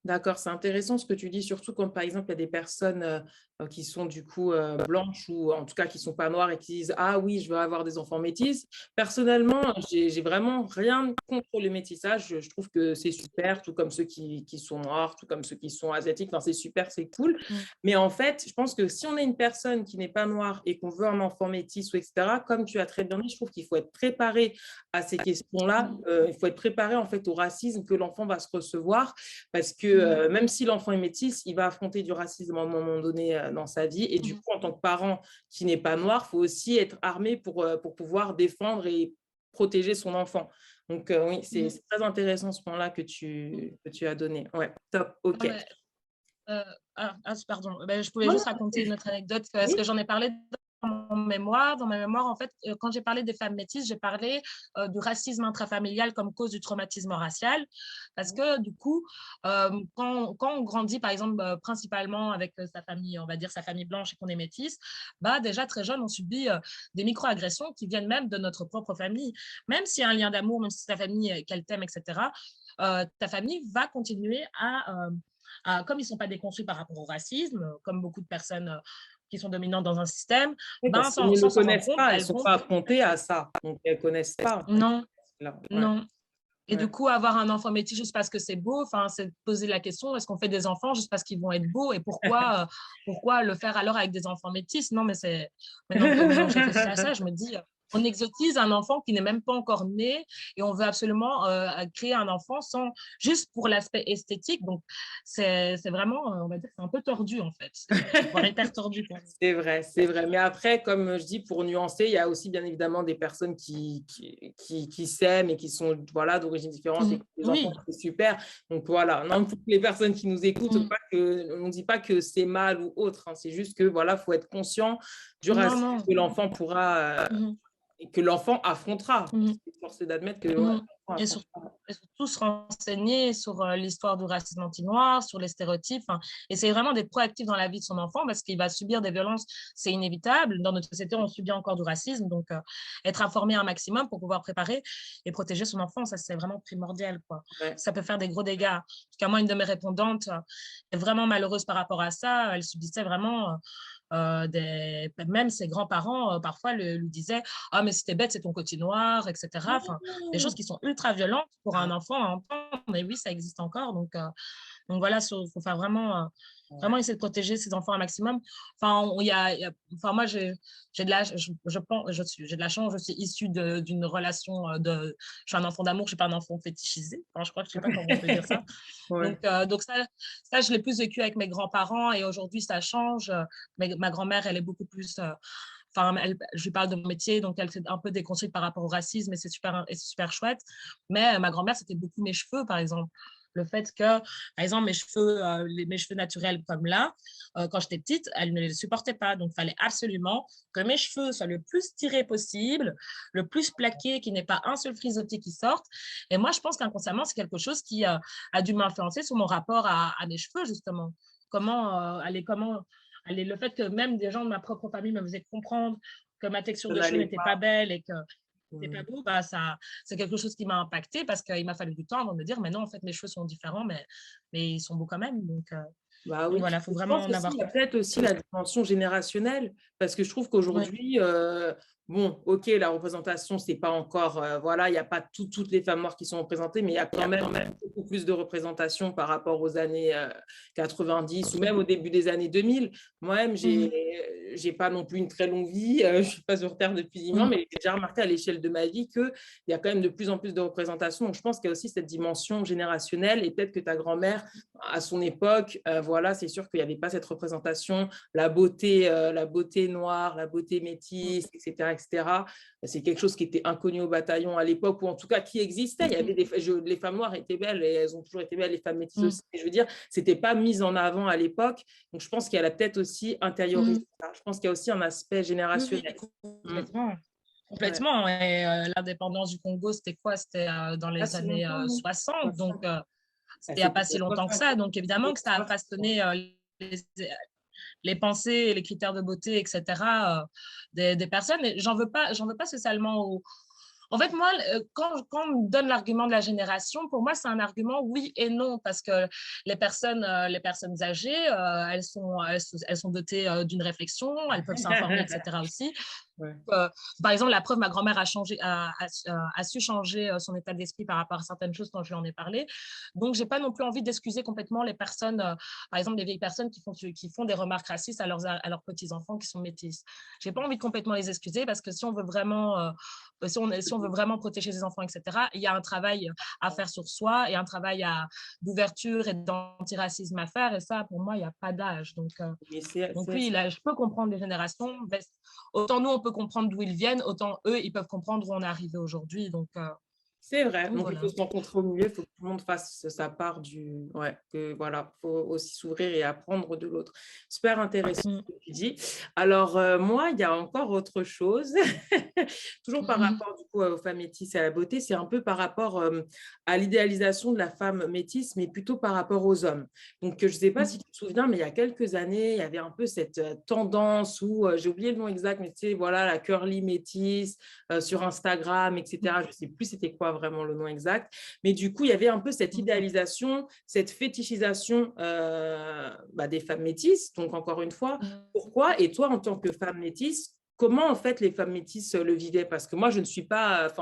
D'accord, c'est intéressant ce que tu dis, surtout quand, par exemple, il y a des personnes qui sont du coup blanches ou en tout cas qui ne sont pas noires et qui disent: «Ah oui, je veux avoir des enfants métis». Personnellement, j'ai vraiment rien contre le métissage. Je trouve que c'est super, tout comme ceux qui sont noirs, tout comme ceux qui sont asiatiques. Enfin, c'est super, c'est cool. Mm. Mais en fait, je pense que si on est une personne qui n'est pas noire et qu'on veut un enfant métis ou etc., comme tu as très bien dit, je trouve qu'il faut être préparé à ces questions-là. Il faut être préparé en fait au racisme que l'enfant va se recevoir parce que même si l'enfant est métis, il va affronter du racisme à un moment donné dans sa vie. Et du coup, en tant que parent qui n'est pas noir, il faut aussi être armé pour pouvoir défendre et protéger son enfant. Donc, oui, c'est très intéressant ce point-là que tu as donné. Ouais, top, ok. Ouais. Pardon, ben, je pouvais Ouais, juste raconter une autre anecdote parce oui, que j'en ai parlé dans mon mémoire. Dans ma mémoire, en fait, quand j'ai parlé des femmes métisses, j'ai parlé du racisme intrafamilial comme cause du traumatisme racial. Parce que du coup, quand on grandit, par exemple, principalement avec sa famille, on va dire sa famille blanche et qu'on est métisse, bah, déjà très jeune, on subit des micro-agressions qui viennent même de notre propre famille. Même s'il y a un lien d'amour, même si ta famille, qu'elle t'aime, etc., ta famille va continuer comme ils ne sont pas déconstruits par rapport au racisme, comme beaucoup de personnes qui sont dominantes dans un système, oui, ben, parce qu'ils ne le sans s'en rendre connaissent compte, pas, elles ne elles sont vont… pas affrontées à ça. Donc, elles ne connaissent pas, en fait. Non, Là, ouais, non. Et du ouais. coup, avoir un enfant métis juste parce que c'est beau, c'est de poser la question, est-ce qu'on fait des enfants juste parce qu'ils vont être beaux et pourquoi le faire alors avec des enfants métis? Non, mais maintenant que je réfléchis à ça, je me dis, on exotise un enfant qui n'est même pas encore né et on veut absolument créer un enfant juste pour l'aspect esthétique. Donc, c'est vraiment, on va dire, c'est un peu tordu en fait, voire hyper tordu quand même. C'est vrai, c'est vrai. Mais après, comme je dis, pour nuancer, il y a aussi bien évidemment des personnes qui s'aiment et qui sont voilà, d'origine différente et qui ont des enfants, Oui. c'est super. Donc voilà, non, pour les personnes qui nous écoutent, Mm. on ne dit pas que c'est mal ou autre, hein. C'est juste que voilà, faut être conscient du Non, racisme non. que l'enfant pourra Mhm. et que l'enfant affrontera. Mhm. C'est forcé d'admettre que ouais, Mhm. l'enfant Et, affrontera. et surtout se renseigner sur l'histoire du racisme anti-noir, sur les stéréotypes, essayer vraiment d'être proactif dans la vie de son enfant parce qu'il va subir des violences, c'est inévitable. Dans notre société, on subit encore du racisme, donc être informé un maximum pour pouvoir préparer et protéger son enfant, ça c'est vraiment primordial, quoi. Ouais. Ça peut faire des gros dégâts. En tout cas, moi, une de mes répondantes est vraiment malheureuse par rapport à ça. Elle subissait vraiment… même ses grands-parents parfois lui disaient ah mais c'était bête, c'est ton côté noir, etc. Enfin, des choses qui sont ultra violentes pour un enfant à entendre, mais oui, ça existe encore. Donc voilà, il faut faire vraiment essayer de protéger ses enfants un maximum. Enfin, enfin moi, j'ai de la, je pense, j'ai de la chance, je suis issue d'une relation je suis un enfant d'amour, je suis pas un enfant fétichisé. Enfin, je crois que je sais pas comment on peut dire ça. Ouais. Donc ça, je l'ai plus vécu avec mes grands-parents et aujourd'hui, ça change. Ma grand-mère, elle est beaucoup plus… Enfin, je lui parle de mon métier, donc elle fait un peu déconstruite par rapport au racisme et c'est super chouette. Mais ma grand-mère, c'était beaucoup mes cheveux, par exemple. Le fait que, par exemple, mes cheveux naturels comme là, quand j'étais petite, elle ne les supportait pas. Donc, il fallait absolument que mes cheveux soient le plus tirés possible, le plus plaqués, qu'il n'y ait pas un seul frisotté qui sorte. Et moi, je pense qu'inconsciemment, c'est quelque chose qui a dû m'influencer sur mon rapport à mes cheveux, justement. Le fait que même des gens de ma propre famille me faisaient comprendre que ma texture Ça de cheveux n'allait n'était pas pas. belle et que c'était pas Mm. beau, bah c'est quelque chose qui m'a impacté parce qu'il m'a fallu du temps avant de me dire, mais non, en fait, mes cheveux sont différents, mais ils sont beaux quand même. Bah Donc oui. voilà, il faut Je vraiment pense en aussi avoir qu'il y a peut-être aussi la dimension générationnelle, parce que je trouve ouais. qu'aujourd'hui, bon, ok, la représentation, c'est pas encore, voilà, il n'y a pas toutes les femmes noires qui sont représentées, mais il y a quand même beaucoup plus de représentation par rapport aux années 90 ou même au début des années 2000. Moi-même, j'ai pas non plus une très longue vie, je suis pas sur Terre depuis 10 ans, mais j'ai déjà remarqué à l'échelle de ma vie qu'il y a quand même de plus en plus de représentation. Donc, je pense qu'il y a aussi cette dimension générationnelle et peut-être que ta grand-mère, à son époque, voilà, c'est sûr qu'il n'y avait pas cette représentation, la beauté noire, la beauté métisse, etc., etc. C'est quelque chose qui était inconnu au bataillon à l'époque, ou en tout cas qui existait. Il y avait les femmes noires étaient belles et elles ont toujours été belles, les femmes métisses aussi. Je veux dire, c'était pas mis en avant à l'époque. Donc, je pense qu'elle a peut-être aussi intériorisé ça. Je pense qu'il y a aussi un aspect générationnel. Complètement. Complètement. Et l'indépendance du Congo, c'était quoi? C'était dans les années 60. Donc, c'était il n'y a pas si longtemps que ça. Donc, évidemment que ça a façonné les pensées et les critères de beauté, etc., des personnes. Et j'en veux pas spécialement aux, en fait, moi, quand on me donne l'argument de la génération, pour moi, c'est un argument oui et non, parce que les personnes âgées, elles sont dotées d'une réflexion, elles peuvent s'informer, etc. aussi. Ouais. Par exemple, la preuve, ma grand-mère a su changer son état d'esprit par rapport à certaines choses quand je lui en ai parlé. Donc, j'ai pas non plus envie d'excuser complètement les personnes, par exemple, les vieilles personnes qui font des remarques racistes à leurs petits-enfants qui sont métis. J'ai pas envie de complètement les excuser parce que si on veut vraiment si on veut vraiment protéger les enfants, etc., il y a un travail à faire sur soi et un travail d'ouverture et d'antiracisme à faire. Et ça, pour moi, il n'y a pas d'âge. Donc oui, là, je peux comprendre les générations. Autant nous, on peut comprendre d'où ils viennent, autant eux, ils peuvent comprendre où on est arrivé aujourd'hui. Donc, c'est vrai. Donc, voilà. il faut se rencontrer au milieu, il faut que tout le monde fasse sa part du. Ouais, que voilà, il faut aussi s'ouvrir et apprendre de l'autre. Super intéressant ce que tu dis. Alors, moi, il y a encore autre chose. Toujours par rapport du coup aux femmes métisses et à la beauté, c'est un peu par rapport à l'idéalisation de la femme métisse, mais plutôt par rapport aux hommes. Donc, je ne sais pas si tu te souviens, mais il y a quelques années, il y avait un peu cette tendance où, j'ai oublié le nom exact, mais tu sais, voilà, la curly métisse sur Instagram, etc. Je ne sais plus c'était quoi vraiment le nom exact. Mais du coup, il y avait un peu cette idéalisation, cette fétichisation des femmes métisses. Donc, encore une fois, pourquoi? Et toi, en tant que femme métisse, comment en fait les femmes métisses le vivaient? Parce que moi, je ne suis pas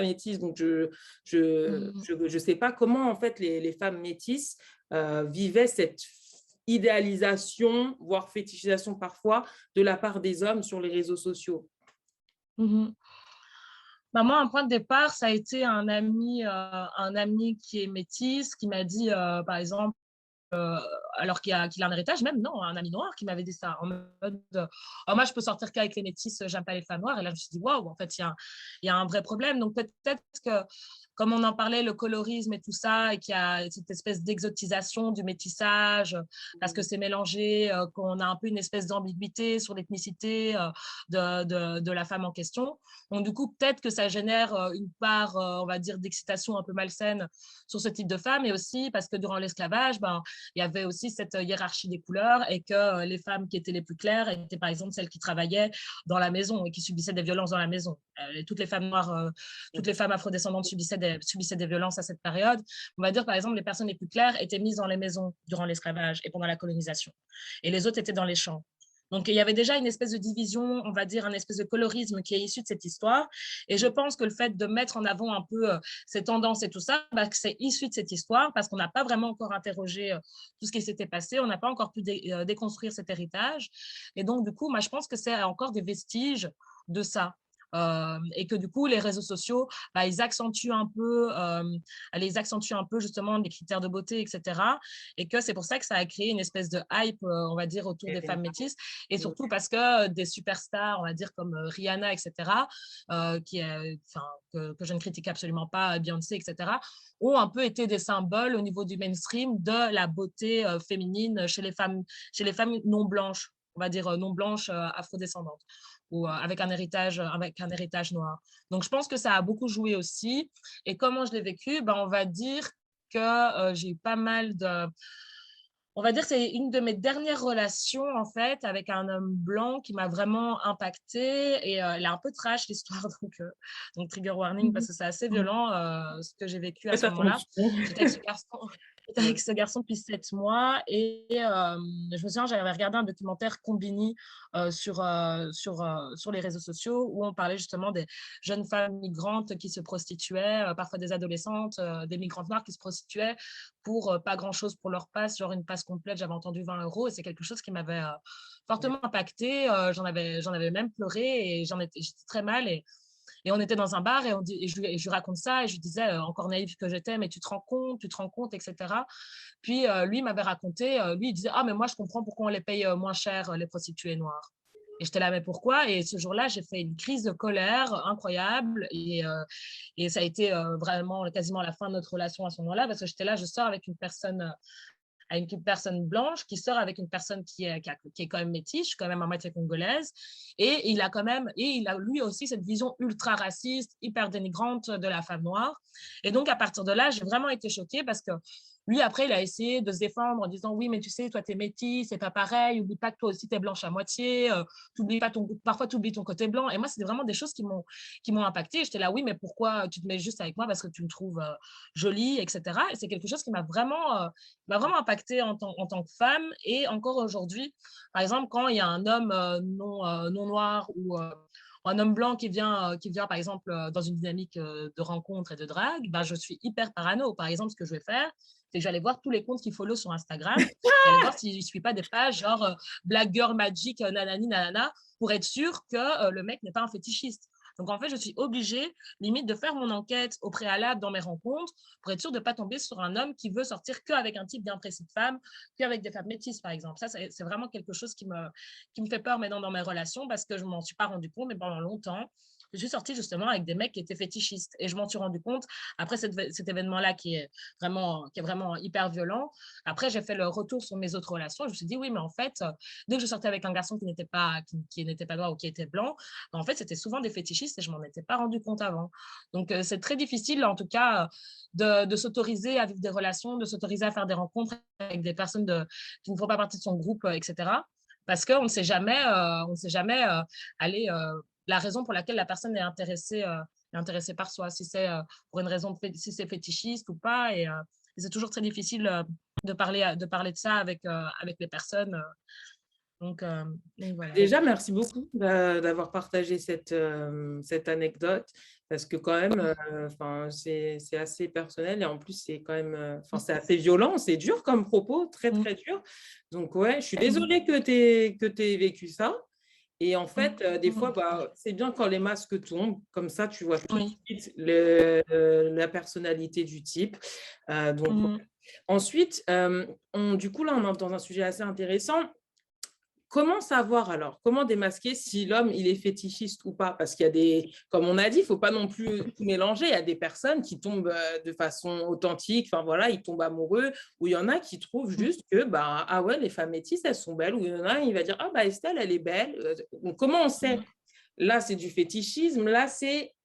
métisse, donc je sais pas comment en fait les femmes métisses vivaient cette idéalisation, voire fétichisation parfois, de la part des hommes sur les réseaux sociaux. Bah, moi, un point de départ, ça a été un ami qui est métis, qui m'a dit, par exemple, alors qu'il a un héritage, même non, un ami noir qui m'avait dit ça, en mode oh, moi je peux sortir qu'avec les métis, j'aime pas les femmes noires. Et là je me suis dit waouh, en fait il y a un vrai problème. Donc peut-être que comme on en parlait, le colorisme et tout ça, et qu'il y a cette espèce d'exotisation du métissage, parce que c'est mélangé, qu'on a un peu une espèce d'ambiguïté sur l'ethnicité de la femme en question. Donc du coup, peut-être que ça génère une part, on va dire, d'excitation un peu malsaine sur ce type de femme, et aussi parce que durant l'esclavage, il y avait aussi cette hiérarchie des couleurs et que les femmes qui étaient les plus claires étaient par exemple celles qui travaillaient dans la maison et qui subissaient des violences dans la maison. Toutes les femmes noires, toutes les femmes afrodescendantes subissaient des violences à cette période. On va dire par exemple les personnes les plus claires étaient mises dans les maisons durant l'esclavage et pendant la colonisation. Et les autres étaient dans les champs. Donc, il y avait déjà une espèce de division, on va dire, un espèce de colorisme qui est issu de cette histoire. Et je pense que le fait de mettre en avant un peu ces tendances et tout ça, c'est issu de cette histoire parce qu'on n'a pas vraiment encore interrogé tout ce qui s'était passé. On n'a pas encore pu déconstruire cet héritage. Et donc, du coup, moi, je pense que c'est encore des vestiges de ça. Et que du coup, les réseaux sociaux, ils accentuent un peu justement les critères de beauté, etc. Et que c'est pour ça que ça a créé une espèce de hype, on va dire, autour des femmes métisses. Et surtout parce que des superstars, on va dire, comme Rihanna, etc., que je ne critique absolument pas, Beyoncé, etc., ont un peu été des symboles au niveau du mainstream de la beauté féminine chez les femmes non blanches, on va dire non blanches, afrodescendantes, ou avec un héritage noir. Donc, je pense que ça a beaucoup joué aussi. Et comment je l'ai vécu? On va dire que j'ai eu pas mal de... On va dire que c'est une de mes dernières relations, en fait, avec un homme blanc qui m'a vraiment impactée. Et elle est un peu trash, l'histoire, donc trigger warning, parce que c'est assez violent ce que j'ai vécu à ce moment-là. J'étais avec ce garçon. J'étais avec ce garçon depuis 7 mois et je me souviens, j'avais regardé un documentaire Combini sur les réseaux sociaux où on parlait justement des jeunes femmes migrantes qui se prostituaient, parfois des adolescentes, des migrantes noires qui se prostituaient pour pas grand-chose pour leur passe, genre une passe complète, j'avais entendu 20 € et c'est quelque chose qui m'avait fortement impactée. J'en avais même pleuré et j'étais très mal et on était dans un bar et je lui raconte ça et je lui disais, encore naïve que j'étais, mais tu te rends compte, etc. Puis lui m'avait raconté, lui il disait, ah mais moi je comprends pourquoi on les paye moins cher, les prostituées noires. Et j'étais là, mais pourquoi? Et ce jour-là, j'ai fait une crise de colère incroyable et ça a été vraiment quasiment la fin de notre relation à ce moment-là parce que j'étais là, je sors avec une personne avec une personne blanche qui sort avec une personne qui est quand même métisse, quand même à moitié congolaise, et il a lui aussi cette vision ultra raciste, hyper dénigrante de la femme noire. Et donc à partir de là, j'ai vraiment été choquée parce que lui, après, il a essayé de se défendre en disant oui, mais tu sais, toi, t'es métisse, c'est pas pareil, oublie pas que toi aussi, t'es blanche à moitié, parfois, tu oublies ton côté blanc. Et moi, c'était vraiment des choses qui m'ont impactée. J'étais là, oui, mais pourquoi tu te mets juste avec moi parce que tu me trouves jolie, etc. Et c'est quelque chose qui m'a vraiment impactée en tant que femme. Et encore aujourd'hui, par exemple, quand il y a un homme non noir ou un homme blanc qui vient, par exemple, dans une dynamique de rencontre et de drague, ben, je suis hyper parano. Par exemple, ce que je vais faire, c'est que je vais aller voir tous les comptes qu'il follow sur Instagram. Je vais aller voir s'il ne suit pas des pages genre Black Girl Magic, nanani, nanana, pour être sûr que le mec n'est pas un fétichiste. Donc, en fait, je suis obligée, limite, de faire mon enquête au préalable dans mes rencontres pour être sûre de ne pas tomber sur un homme qui veut sortir qu'avec un type bien précis de femme, qu'avec des femmes métisses, par exemple. Ça, c'est vraiment quelque chose qui me fait peur maintenant dans mes relations parce que je ne m'en suis pas rendu compte, mais pendant longtemps, je suis sortie justement avec des mecs qui étaient fétichistes. Et je m'en suis rendu compte après cet événement-là qui est vraiment hyper violent. Après, j'ai fait le retour sur mes autres relations. Je me suis dit, oui, mais en fait, dès que je sortais avec un garçon qui n'était pas noir ou qui était blanc, ben, en fait, c'était souvent des fétichistes et je m'en étais pas rendu compte avant. Donc, c'est très difficile, en tout cas, de s'autoriser à vivre des relations, de s'autoriser à faire des rencontres avec des personnes qui ne font pas partie de son groupe, etc. Parce qu'on ne sait jamais aller la raison pour laquelle la personne est intéressée par soi, si c'est pour une raison, si c'est fétichiste ou pas. Et c'est toujours très difficile de parler de ça avec les personnes. Donc voilà. Déjà, merci beaucoup d'avoir partagé cette anecdote parce que quand même, enfin, c'est assez personnel et en plus, c'est quand même, enfin, c'est assez violent, c'est dur comme propos, très, très dur. Donc, ouais, je suis désolée que tu aies vécu ça. Et en fait, des fois, bah, c'est bien quand les masques tombent, comme ça, tu vois tout de Oui. suite la personnalité du type. Donc, Mhm. ensuite, du coup, là, on entre dans un sujet assez intéressant. Comment savoir alors, comment démasquer si l'homme il est fétichiste ou pas? Parce qu'il y a comme on a dit, il ne faut pas non plus tout mélanger. Il y a des personnes qui tombent de façon authentique, enfin voilà, ils tombent amoureux, ou il y en a qui trouvent juste que, bah, ah ouais, les femmes métisses, elles sont belles, ou il y en a, il va dire, ah bah Estelle, elle est belle. Donc, comment on sait? Là, c'est du fétichisme, là,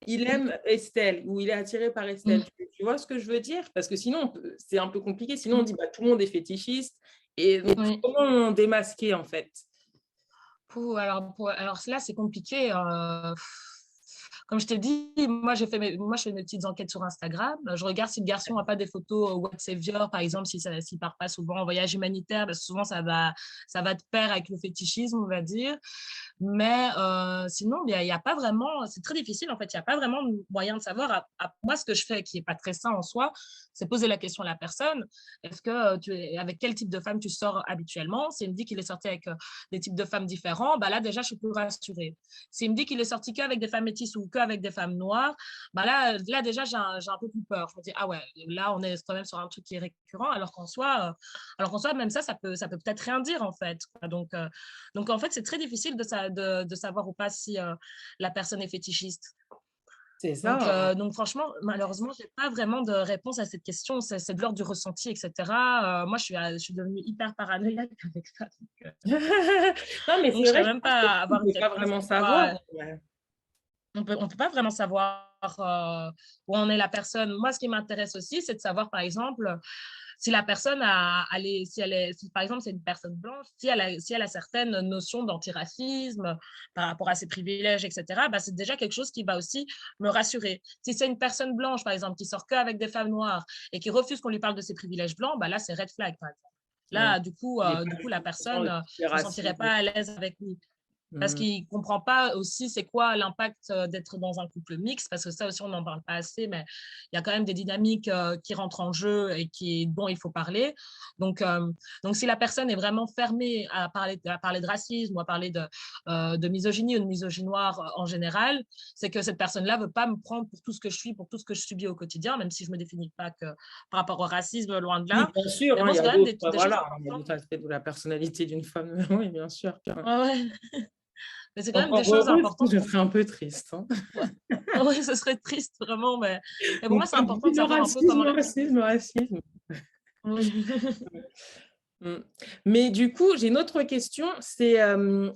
il aime Estelle, ou il est attiré par Estelle. Tu vois ce que je veux dire? Parce que sinon, c'est un peu compliqué. Sinon, on dit, bah, tout le monde est fétichiste. Et donc, Oui. comment démasquer en fait? Alors là, c'est compliqué. Comme je t'ai dit, moi, je fais mes petites enquêtes sur Instagram. Je regarde si le garçon n'a pas des photos What Savior, par exemple, s'il ne part pas souvent en voyage humanitaire, parce que souvent, ça va de pair avec le fétichisme, on va dire. Mais sinon, il y a pas vraiment, c'est très difficile en fait, il n'y a pas vraiment de moyen de savoir. Moi, ce que je fais, qui n'est pas très sain en soi, c'est poser la question à la personne. Est-ce que avec quel type de femme tu sors habituellement? S'il me dit qu'il est sorti avec des types de femmes différents, bah là déjà, je suis plus rassurée. S'il me dit qu'il est sorti qu'avec des femmes métisses ou qu'avec des femmes noires, bah là déjà, j'ai un peu plus peur. Je me dis, ah ouais, là, on est quand même sur un truc qui est récurrent, alors qu'en soi, même ça peut peut-être rien dire en fait. Donc, en fait, c'est très difficile de savoir ou pas si la personne est fétichiste. C'est Donc, ça. donc franchement, malheureusement, je n'ai pas vraiment de réponse à cette question. C'est de l'ordre du ressenti, etc. Moi, je suis devenue hyper paranoïaque avec ça. Non, mais Donc, c'est je ne vrai, saurais je même pense pas qu'on avoir ne une peut pas réponse vraiment pour savoir. toi. Ouais. On peut pas vraiment savoir où en est la personne. Moi, ce qui m'intéresse aussi, c'est de savoir, par exemple, si la personne si par exemple c'est une personne blanche, si elle a certaines notions d'antiracisme par rapport à ses privilèges, etc., bah, c'est déjà quelque chose qui va aussi me rassurer. Si c'est une personne blanche, par exemple, qui sort qu'avec des femmes noires et qui refuse qu'on lui parle de ses privilèges blancs, bah, là, c'est red flag, par exemple. Ouais. Là, du coup, la personne ne se sentirait pas à l'aise avec lui. Parce qu'il ne comprend pas aussi c'est quoi l'impact d'être dans un couple mixte, parce que ça aussi, on n'en parle pas assez, mais il y a quand même des dynamiques qui rentrent en jeu et dont il faut parler. Donc, si la personne est vraiment fermée à parler de racisme ou à parler de misogynie ou de misogynoire en général, c'est que cette personne-là ne veut pas me prendre pour tout ce que je suis, pour tout ce que je subis au quotidien, même si je ne me définis pas que par rapport au racisme, loin de Oui, là. bien sûr, Mais hein, bon, il y c'est a quand même d'autres, des choses voilà, il y a importantes. d'autres aspects de la personnalité d'une femme, oui, bien sûr. Ouais. Mais c'est quand même des Encore choses heureux, sinon importantes. je serais un peu triste. Hein. Ouais. Oui, ce serait triste, vraiment. Mais pour Donc, moi, c'est important de le savoir un peu comment racisme, les choses. racisme, racisme. Oui. Mm. Mais du coup, j'ai une autre question, c'est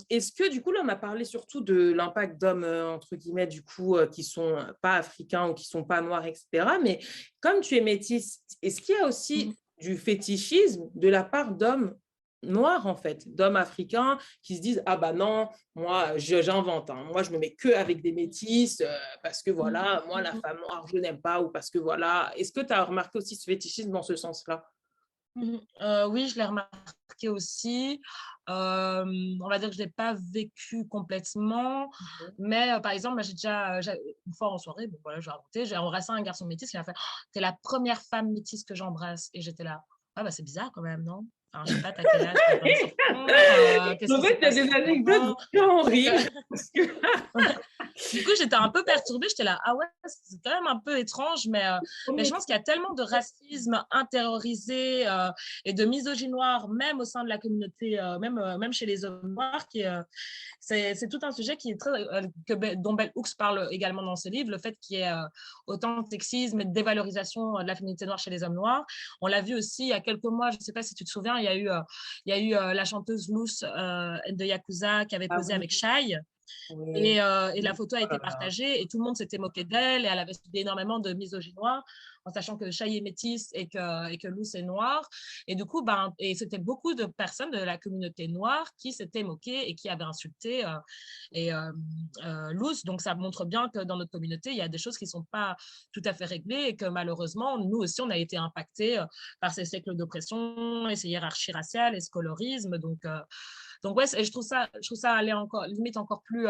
est-ce que du coup, là, on a parlé surtout de l'impact d'hommes, entre guillemets, du coup, qui sont pas africains ou qui sont pas noirs, etc. Mais comme tu es métisse, est-ce qu'il y a aussi du fétichisme de la part d'hommes noirs, en fait, d'hommes africains qui se disent, ah bah non, moi, j'invente, hein. Moi, je me mets que avec des métisses parce que voilà, moi, la femme noire, je n'aime pas ou parce que voilà. Est-ce que tu as remarqué aussi ce fétichisme dans ce sens-là? Oui, je l'ai remarqué aussi. On va dire que je ne l'ai pas vécu complètement. Mais par exemple, moi, une fois en soirée, bon, voilà, je vais raconter, j'ai embrassé un garçon métis qui m'a fait «Oh, t'es la première femme métisse que j'embrasse». Et j'étais là, ah bah c'est bizarre quand même, non? Enfin, je sais pas, t'as quel âge, t'as 25 ans, qu'est-ce En qui s'est fait, il y a passé des anecdotes avant? vraiment Donc, horribles. du coup, j'étais un peu perturbée. J'étais là, ah ouais, c'est quand même un peu étrange, mais je pense qu'il y a tellement de racisme intériorisé et de misogynie noire, même au sein de la communauté, même chez les hommes noirs, c'est tout un sujet qui est dont Bell Hooks parle également dans ce livre, le fait qu'il y ait autant de sexisme et de dévalorisation de la féminité noire chez les hommes noirs. On l'a vu aussi il y a quelques mois, je ne sais pas si tu te souviens, il y a eu la chanteuse Luce de Yakuza qui avait Ah posé oui, avec Shai. oui. Et la photo a Oh été là là. partagée et tout le monde s'était moqué d'elle et elle avait subi énormément de misogynie noire en sachant que Shai est métisse et que Luce est noire. Et du coup, c'était beaucoup de personnes de la communauté noire qui s'étaient moquées et qui avaient insulté Luce. Donc, ça montre bien que dans notre communauté, il y a des choses qui ne sont pas tout à fait réglées et que malheureusement, nous aussi, on a été impactés par ces siècles d'oppression et ces hiérarchies raciales et ce colorisme. Donc ouais, je trouve ça aller encore, limite encore plus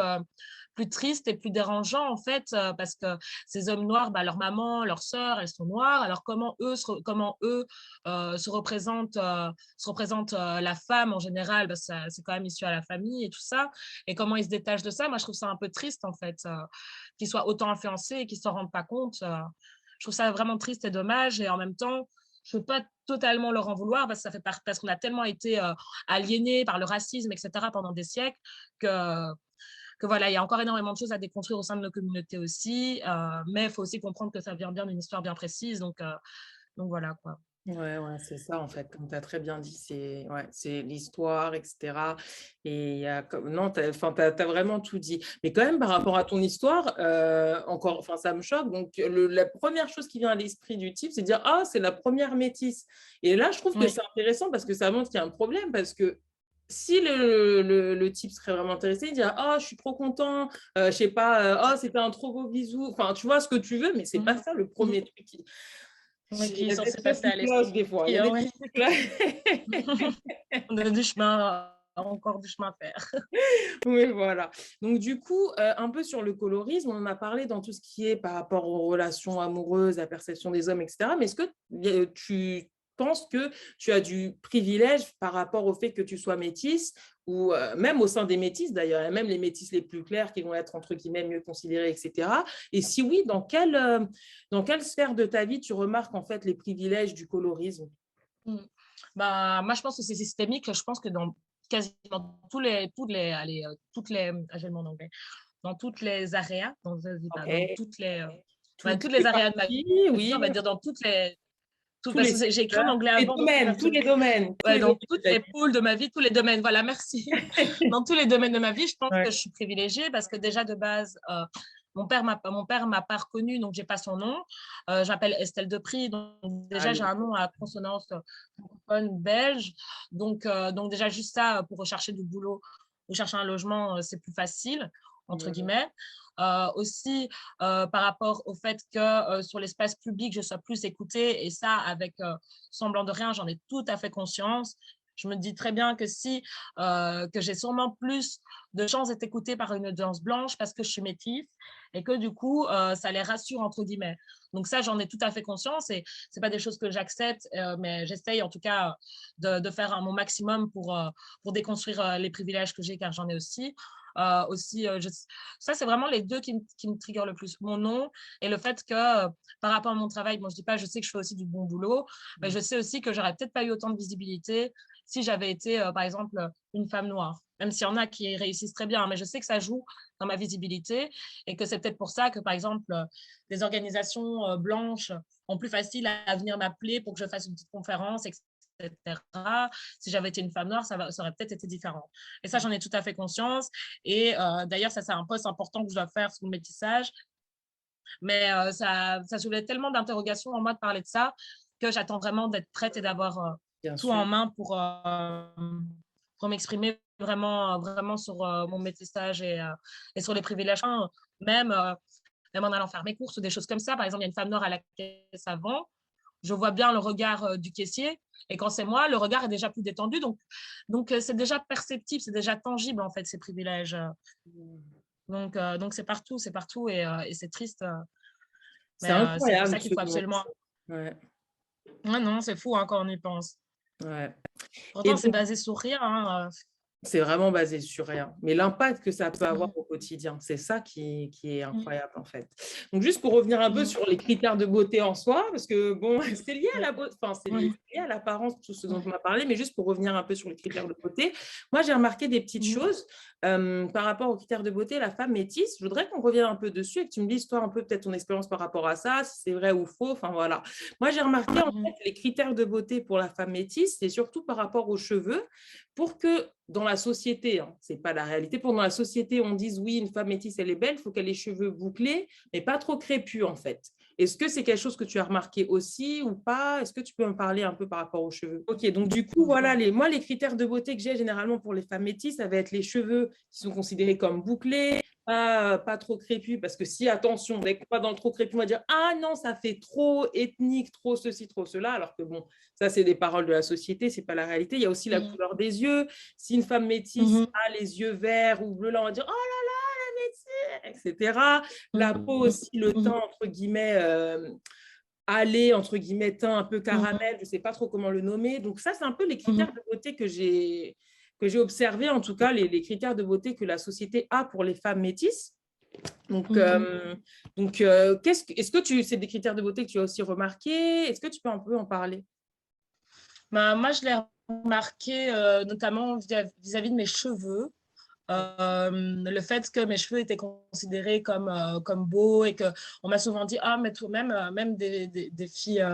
triste et plus dérangeant en fait, parce que ces hommes noirs, bah, leur maman, leurs sœurs, elles sont noires. Alors comment eux se représentent la femme en général, parce que c'est quand même issu à la famille et tout ça. Et comment ils se détachent de ça. Moi, je trouve ça un peu triste en fait, qu'ils soient autant influencés et qu'ils s'en rendent pas compte. Je trouve ça vraiment triste et dommage. Et en même temps, je ne peux pas totalement leur en vouloir parce qu'on a tellement été aliénés par le racisme, etc., pendant des siècles que voilà, il y a encore énormément de choses à déconstruire au sein de nos communautés aussi. Mais il faut aussi comprendre que ça vient bien d'une histoire bien précise. Donc voilà, quoi. Ouais, ouais, c'est ça en fait, comme tu as très bien dit, c'est ouais, c'est l'histoire, etc. Et il y a non, enfin, t'as vraiment tout dit. Mais quand même, par rapport à ton histoire, encore, enfin, ça me choque. Donc, la première chose qui vient à l'esprit du type, c'est de dire, ah, c'est la première métisse. Et là, je trouve que Oui. c'est intéressant parce que ça montre qu'il y a un problème, parce que si le type serait vraiment intéressé, il dirait, ah, je suis trop content, je sais pas, oh, c'était un trop beau bisou. Enfin, tu vois ce que tu veux, mais c'est pas ça le premier truc. Oui, Il qui y est a des censé choses passer qui à clochent des fois. Il y a des l'esprit. trucs qui clochent. On a du chemin, encore du chemin à faire. Oui, voilà. Donc, du coup, un peu sur le colorisme, on en a parlé dans tout ce qui est par rapport aux relations amoureuses, la perception des hommes, etc. Mais est-ce que tu penses que tu as du privilège par rapport au fait que tu sois métisse ou même au sein des métisses d'ailleurs, il y a même les métisses les plus clairs qui vont être entre guillemets mieux considérées, etc. Et si oui, dans quelle sphère de ta vie tu remarques en fait les privilèges du colorisme? Moi, je pense que c'est systémique. Je pense que dans quasiment je vais le mot en anglais, dans toutes les areas, Ok. dans toutes Toutes les les areas de ma parties, vie, on oui, va dire dans tous parce les que j'ai écrit en secteurs, anglais les avant, donc domaines, tous les domaines, tous ouais, les dans domaines de toutes ta les vie. pôles de ma vie, tous les domaines, voilà, merci. Dans tous les domaines de ma vie, je pense que Ouais. je suis privilégiée parce que déjà de base, Mon père m'a pas reconnue, donc j'ai pas son nom. J'appelle Estelle Depris, donc déjà j'ai Allez. un nom à consonance francophone belge. Donc déjà juste ça, pour rechercher du boulot ou chercher un logement, c'est plus facile, entre Mhm. guillemets. Aussi, par rapport au fait que sur l'espace public, je sois plus écoutée, et ça, avec semblant de rien, j'en ai tout à fait conscience. Je me dis très bien que que j'ai sûrement plus de chances d'être écoutée par une audience blanche parce que je suis métisse, et que du coup, ça les rassure, entre guillemets. Donc ça, j'en ai tout à fait conscience, et c'est pas des choses que j'accepte, mais j'essaye en tout cas de faire mon maximum pour déconstruire les privilèges que j'ai, car j'en ai aussi. Aussi, ça, c'est vraiment les deux qui me triggerent le plus. Mon nom et le fait que, par rapport à mon travail, bon, je dis pas, je sais que je fais aussi du bon boulot, mais je sais aussi que j'aurais peut-être pas eu autant de visibilité si j'avais été, par exemple, une femme noire. Même s'il y en a qui réussissent très bien, mais je sais que ça joue dans ma visibilité, et que c'est peut-être pour ça que, par exemple, des organisations blanches ont plus facile à venir m'appeler pour que je fasse une petite conférence, etc. Si j'avais été une femme noire, ça aurait peut-être été différent. Et ça, j'en ai tout à fait conscience. Et d'ailleurs, ça, c'est un poste important que je dois faire sur le métissage. Mais ça soulève tellement d'interrogations en moi de parler de ça, que j'attends vraiment d'être prête et d'avoir Bien tout sûr. en main pour m'exprimer vraiment, vraiment sur mon métissage, et sur les privilèges. Même, même en allant faire mes courses ou des choses comme ça. Par exemple, il y a une femme noire à la caisse avant. Je vois bien le regard du caissier. Et quand c'est moi, le regard est déjà plus détendu. Donc c'est déjà perceptible, c'est déjà tangible, en fait, ces privilèges. Donc c'est partout, et c'est triste. C'est Mais c'est pour incroyable ça qu'il ce faut dont. absolument. Ouais, Ouais, non, c'est fou, hein, quand on y pense. ouais. Et Pourtant, c'est donc, basé sur rien, hein. c'est vraiment basé sur rien. Mais l'impact que ça peut avoir Mhm. au quotidien, c'est ça qui est incroyable en fait. Donc juste pour revenir un peu Mhm. sur les critères de beauté en soi, parce que bon, c'est lié à la beauté, enfin c'est Mhm. lié à l'apparence, tout ce dont on a parlé, mais juste pour revenir un peu sur les critères de beauté, moi j'ai remarqué des petites Mhm. choses par rapport aux critères de beauté, la femme métisse. Je voudrais qu'on revienne un peu dessus et que tu me dises toi un peu peut-être ton expérience par rapport à ça, si c'est vrai ou faux. Enfin voilà. Moi j'ai remarqué en Mhm. fait les critères de beauté pour la femme métisse, c'est surtout par rapport aux cheveux, pour que dans la société, hein, ce n'est pas la réalité, pour dans la société, on dise oui, une femme métisse, elle est belle, il faut qu'elle ait les cheveux bouclés, mais pas trop crépus en fait. Est-ce que c'est quelque chose que tu as remarqué aussi ou pas? Est-ce que tu peux me parler un peu par rapport aux cheveux? Ok, donc du coup, voilà, moi, les critères de beauté que j'ai généralement pour les femmes métisses, ça va être les cheveux qui sont considérés comme bouclés, pas trop crépus, parce que si, attention, dès qu'on va dans le trop crépus, on va dire, ah non, ça fait trop ethnique, trop ceci, trop cela, alors que bon, ça, c'est des paroles de la société, c'est pas la réalité. Il y a aussi la Mhm. couleur des yeux. Si une femme métisse Mhm. a les yeux verts ou bleus, là, on va dire, oh là là, la métisse, etc. La peau Mhm. aussi, le Mhm. teint, entre guillemets, allé, entre guillemets, teint un peu Mhm. caramel, je ne sais pas trop comment le nommer. Donc ça, c'est un peu les Mhm. critères de beauté que j'ai observés, en tout cas, les critères de beauté que la société a pour les femmes métisses. Donc, Mhm. est-ce que c'est des critères de beauté que tu as aussi remarqués? Est-ce que tu peux un peu en parler? Bah, moi, je l'ai remarqué notamment vis-à-vis de mes cheveux. Le fait que mes cheveux étaient considérés comme beaux, et qu'on m'a souvent dit, ah, mais toi-même, même des filles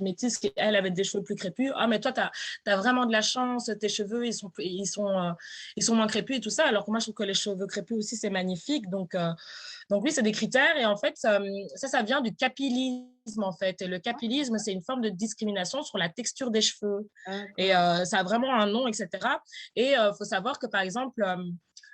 métisses qui, elles, avaient des cheveux plus crépus, ah, mais toi, tu as vraiment de la chance, tes cheveux, ils sont moins crépus et tout ça, alors que moi, je trouve que les cheveux crépus aussi, c'est magnifique. Donc oui, c'est des critères, et en fait, ça vient du capilisme, en fait. Et le capilisme, c'est une forme de discrimination sur la texture des cheveux. Et D'accord. ça a vraiment un nom, etc. Et il faut savoir que, par exemple,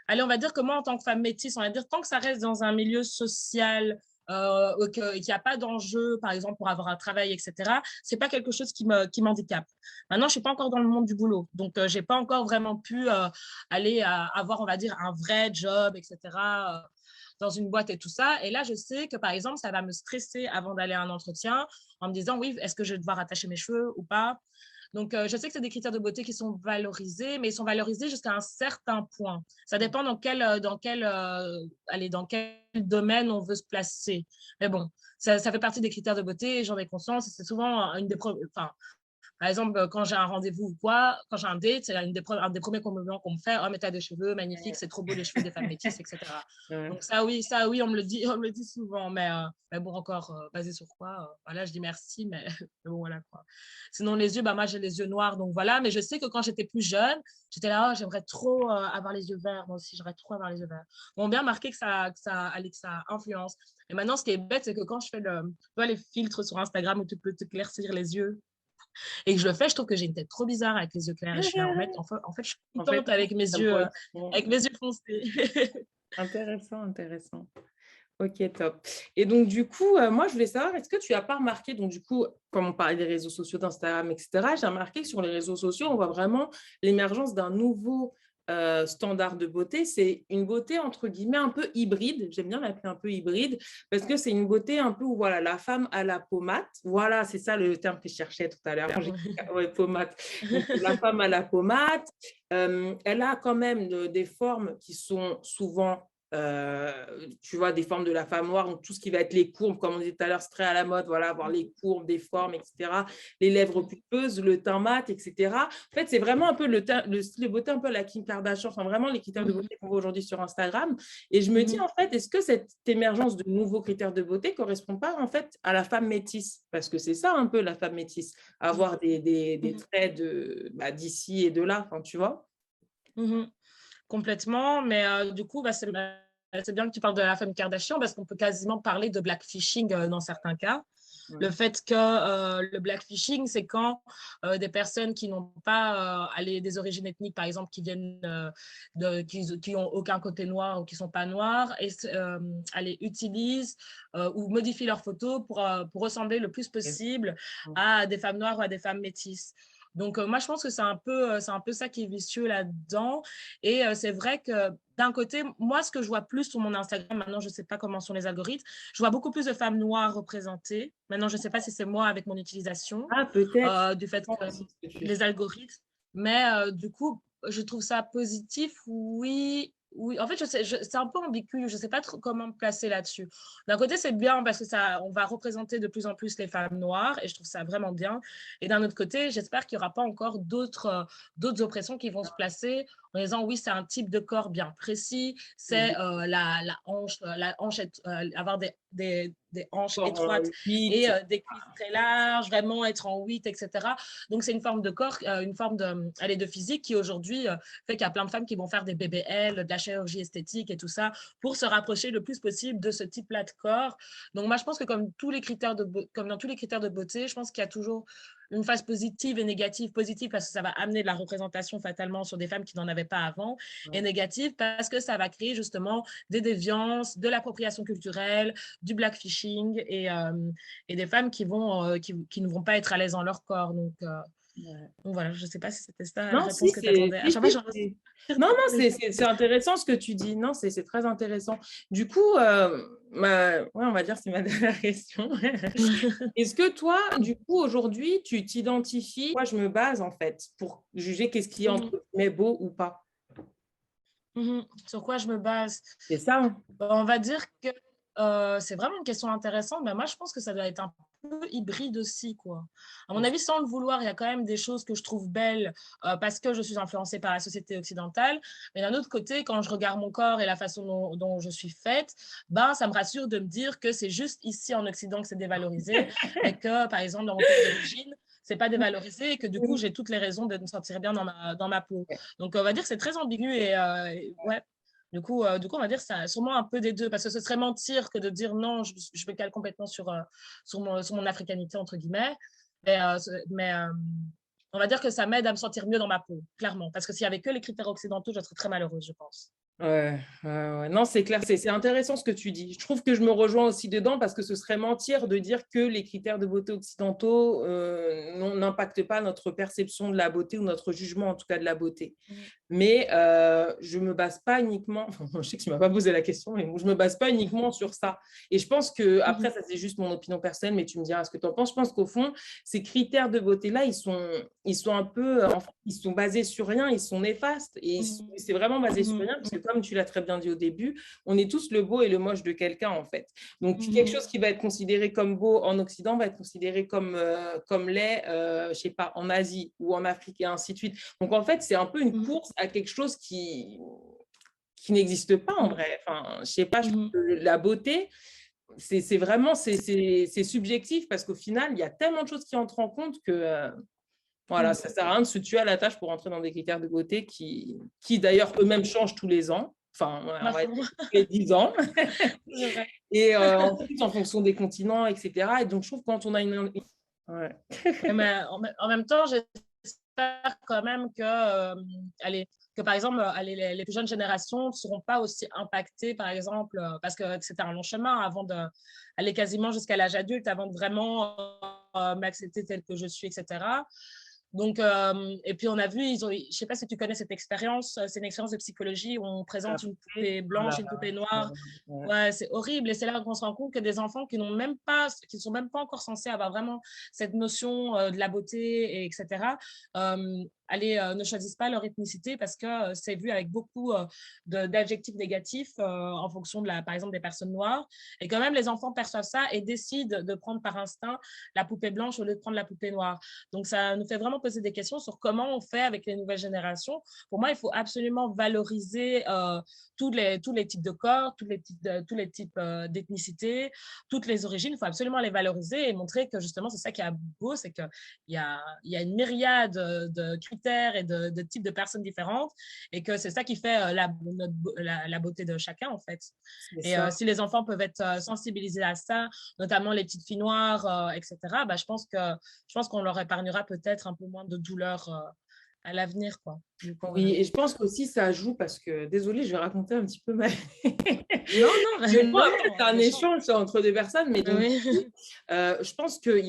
allez, on va dire que moi, en tant que femme métisse, on va dire tant que ça reste dans un milieu social, qu'il n'y a pas d'enjeu, par exemple, pour avoir un travail, etc., c'est pas quelque chose qui m'handicape. Maintenant, je suis pas encore dans le monde du boulot, donc j'ai pas encore vraiment pu aller avoir, on va dire, un vrai job, etc., dans une boîte et tout ça. Et là, je sais que, par exemple, ça va me stresser avant d'aller à un entretien, en me disant, oui, est-ce que je vais devoir attacher mes cheveux ou pas? Donc, je sais que c'est des critères de beauté qui sont valorisés, mais ils sont valorisés jusqu'à un certain point. Ça dépend allez, dans quel domaine on veut se placer. Mais bon, ça fait partie des critères de beauté, j'en ai conscience. Et c'est souvent une des enfin, Par exemple, quand j'ai un rendez-vous ou quoi, quand j'ai un date, c'est un des premiers compliments qu'on me fait. Oh, mais t'as des cheveux magnifiques, c'est trop beau les cheveux des femmes métisses, etc. Ouais. Donc ça, oui, on me le dit souvent. Mais bon, encore, basé sur quoi voilà, je dis merci, mais, mais bon, voilà quoi. Sinon, les yeux, bah, moi, j'ai les yeux noirs, donc voilà. Mais je sais que quand j'étais plus jeune, j'étais là, oh, j'aimerais trop avoir les yeux verts. Moi aussi, j'aimerais trop avoir les yeux verts. Bon, bien marqué que ça influence. Et maintenant, ce qui est bête, c'est que quand je fais tu vois, les filtres sur Instagram où tu peux te claircir les yeux et que je le fais, je trouve que j'ai une tête trop bizarre avec les yeux clairs. Et je suis là, en fait, je suis En fait, contente ça correspond. avec mes yeux foncés. Intéressant, intéressant. Ok, top. Et donc, du coup, moi, je voulais savoir, est-ce que tu n'as pas remarqué, donc du coup, comme on parlait des réseaux sociaux, d'Instagram, etc., j'ai remarqué que sur les réseaux sociaux, on voit vraiment l'émergence d'un nouveau standard de beauté. C'est une beauté, entre guillemets, un peu hybride. J'aime bien l'appeler un peu hybride, parce que c'est une beauté un peu où, voilà, la femme à la peau mate. Voilà, c'est ça le terme que je cherchais tout à l'heure. Ouais, peau mate. Donc, la femme à la peau mate, elle a quand même des formes qui sont souvent tu vois, des formes de la femme noire, donc tout ce qui va être les courbes, comme on disait tout à l'heure, c'est très à la mode, voilà, avoir les courbes, des formes, etc. Les lèvres pulpeuses, le teint mat, etc. En fait, c'est vraiment un peu le style de beauté, un peu la Kim Kardashian, enfin vraiment les critères de beauté qu'on voit aujourd'hui sur Instagram. Et je me dis, en fait, est-ce que cette émergence de nouveaux critères de beauté ne correspond pas, en fait, à la femme métisse? Parce que c'est ça, un peu, la femme métisse, avoir des traits d'ici et de là, enfin, tu vois. Complètement, mais du coup, bah, c'est bien que tu parles de la femme Kardashian parce qu'on peut quasiment parler de blackfishing dans certains cas. Ouais. Le fait que le blackfishing, c'est quand des personnes qui n'ont pas des origines ethniques, par exemple, qui viennent qui ont aucun côté noir ou qui sont pas noirs, et utilisent ou modifient leurs photos pour ressembler le plus possible à des femmes noires ou à des femmes métisses. Donc, moi, je pense que c'est un peu ça qui est vicieux là-dedans. Et c'est vrai que d'un côté, moi, ce que je vois plus sur mon Instagram, maintenant, je ne sais pas comment sont les algorithmes, je vois beaucoup plus de femmes noires représentées. Maintenant, je ne sais pas si c'est moi avec mon utilisation, Ah, peut-être. du fait que les algorithmes. Mais du coup, je trouve ça positif, oui. Oui, en fait, c'est un peu ambigu, je ne sais pas trop comment me placer là-dessus. D'un côté, c'est bien parce que on va représenter de plus en plus les femmes noires et je trouve ça vraiment bien. Et d'un autre côté, j'espère qu'il n'y aura pas encore d'autres oppressions qui vont se placer en disant oui, c'est un type de corps bien précis, c'est la hanche, avoir des hanches étroites et des cuisses très larges, vraiment être en 8, etc. Donc, c'est une forme de corps, une forme de physique qui aujourd'hui fait qu'il y a plein de femmes qui vont faire des BBL, de la chirurgie esthétique et tout ça pour se rapprocher le plus possible de ce type-là de corps. Donc, moi, je pense que comme dans tous les critères de beauté, je pense qu'il y a toujours une phase positive et négative. Positive parce que ça va amener de la représentation fatalement sur des femmes qui n'en avaient pas avant, et négative parce que ça va créer justement des déviances, de l'appropriation culturelle, du blackfishing et des femmes qui ne vont pas être à l'aise dans leur corps. Donc voilà, je ne sais pas si c'était ça la Non, si, réponse que tu attendais. À chaque fois, non, c'est intéressant ce que tu dis. Non, c'est très intéressant. Du coup, ouais, on va dire que c'est ma dernière question. Est-ce que toi, du coup, aujourd'hui, tu t'identifies, moi, je me base en fait pour juger qu'est-ce qui est entre guillemets beau ou pas? Sur quoi je me base? C'est ça, hein? On va dire que c'est vraiment une question intéressante. Mais moi, je pense que ça doit être un peu hybride aussi, quoi. À mon avis, sans le vouloir, il y a quand même des choses que je trouve belles parce que je suis influencée par la société occidentale. Mais d'un autre côté, quand je regarde mon corps et la façon dont je suis faite, ben, ça me rassure de me dire que c'est juste ici en Occident que c'est dévalorisé, mais que, par exemple, dans mon pays d'origine, c'est pas dévalorisé et que du coup, j'ai toutes les raisons de me sentir bien dans ma peau. Donc, on va dire que c'est très ambigu et ouais. Du coup, on va dire ça, sûrement un peu des deux, parce que ce serait mentir que de dire non, je me cale complètement sur mon africanité, entre guillemets. Mais on va dire que ça m'aide à me sentir mieux dans ma peau, clairement. Parce que s'il n'y avait que les critères occidentaux, je serais très malheureuse, je pense. Ouais. Non, c'est clair, c'est intéressant ce que tu dis. Je trouve que je me rejoins aussi dedans parce que ce serait mentir de dire que les critères de beauté occidentaux n'impactent pas notre perception de la beauté ou notre jugement en tout cas de la beauté. mais je ne me base pas uniquement, je sais que tu ne m'as pas posé la question, mais je ne me base pas uniquement sur ça. Et je pense que, après, ça c'est juste mon opinion personnelle, mais tu me diras ce que tu en penses. Je pense qu'au fond, ces critères de beauté-là, ils sont un peu, enfin, ils sont basés sur rien, ils sont néfastes. Et c'est vraiment basé sur rien, parce que comme tu l'as très bien dit au début, on est tous le beau et le moche de quelqu'un, en fait. Donc, quelque chose qui va être considéré comme beau en Occident va être considéré comme laid, je ne sais pas, en Asie ou en Afrique et ainsi de suite. Donc, en fait, c'est un peu une course à quelque chose qui n'existe pas en vrai. Enfin, je sais pas, je trouve que la beauté, c'est vraiment, c'est subjectif parce qu'au final, il y a tellement de choses qui entrent en compte que, voilà, ça sert à rien de se tuer à la tâche pour entrer dans des critères de beauté qui d'ailleurs, eux-mêmes changent tous les ans. Enfin, on va dire tous les 10 ans. Et en plus, en fonction des continents, etc. Et donc, je trouve que quand on a une... Ouais. Mais en même temps, j'espère quand même que, allez, que par exemple, allez, les plus jeunes générations ne seront pas aussi impactées, par exemple, parce que c'était un long chemin avant d'aller quasiment jusqu'à l'âge adulte, avant de vraiment m'accepter tel que je suis, etc. Donc, et puis on a vu, je ne sais pas si tu connais cette expérience, c'est une expérience de psychologie où on présente une poupée blanche, une poupée noire. Ouais, c'est horrible. Et c'est là qu'on se rend compte que des enfants qui qui ne sont même pas encore censés avoir vraiment cette notion de la beauté, etc., ne choisissent pas leur ethnicité parce que c'est vu avec beaucoup d'adjectifs négatifs en fonction par exemple, des personnes noires. Et quand même, les enfants perçoivent ça et décident de prendre par instinct la poupée blanche au lieu de prendre la poupée noire. Donc, ça nous fait vraiment poser des questions sur comment on fait avec les nouvelles générations. Pour moi, il faut absolument valoriser tous les types de corps, tous les types d'ethnicité, toutes les origines. Il faut absolument les valoriser et montrer que justement, c'est ça qui est beau, c'est qu'il y a une myriade de critères et de types de personnes différentes et que c'est ça qui fait la beauté de chacun, en fait. Et si les enfants peuvent être sensibilisés à ça, notamment les petites filles noires, etc., bah, je pense qu'on leur épargnera peut-être un peu moins de douleur à l'avenir, quoi. Oui, et je pense qu'aussi ça joue parce que, désolée, je vais raconter un petit peu ma... Non, non, Mais bon, non, après, c'est un échange entre deux personnes, mais donc, oui. je pense que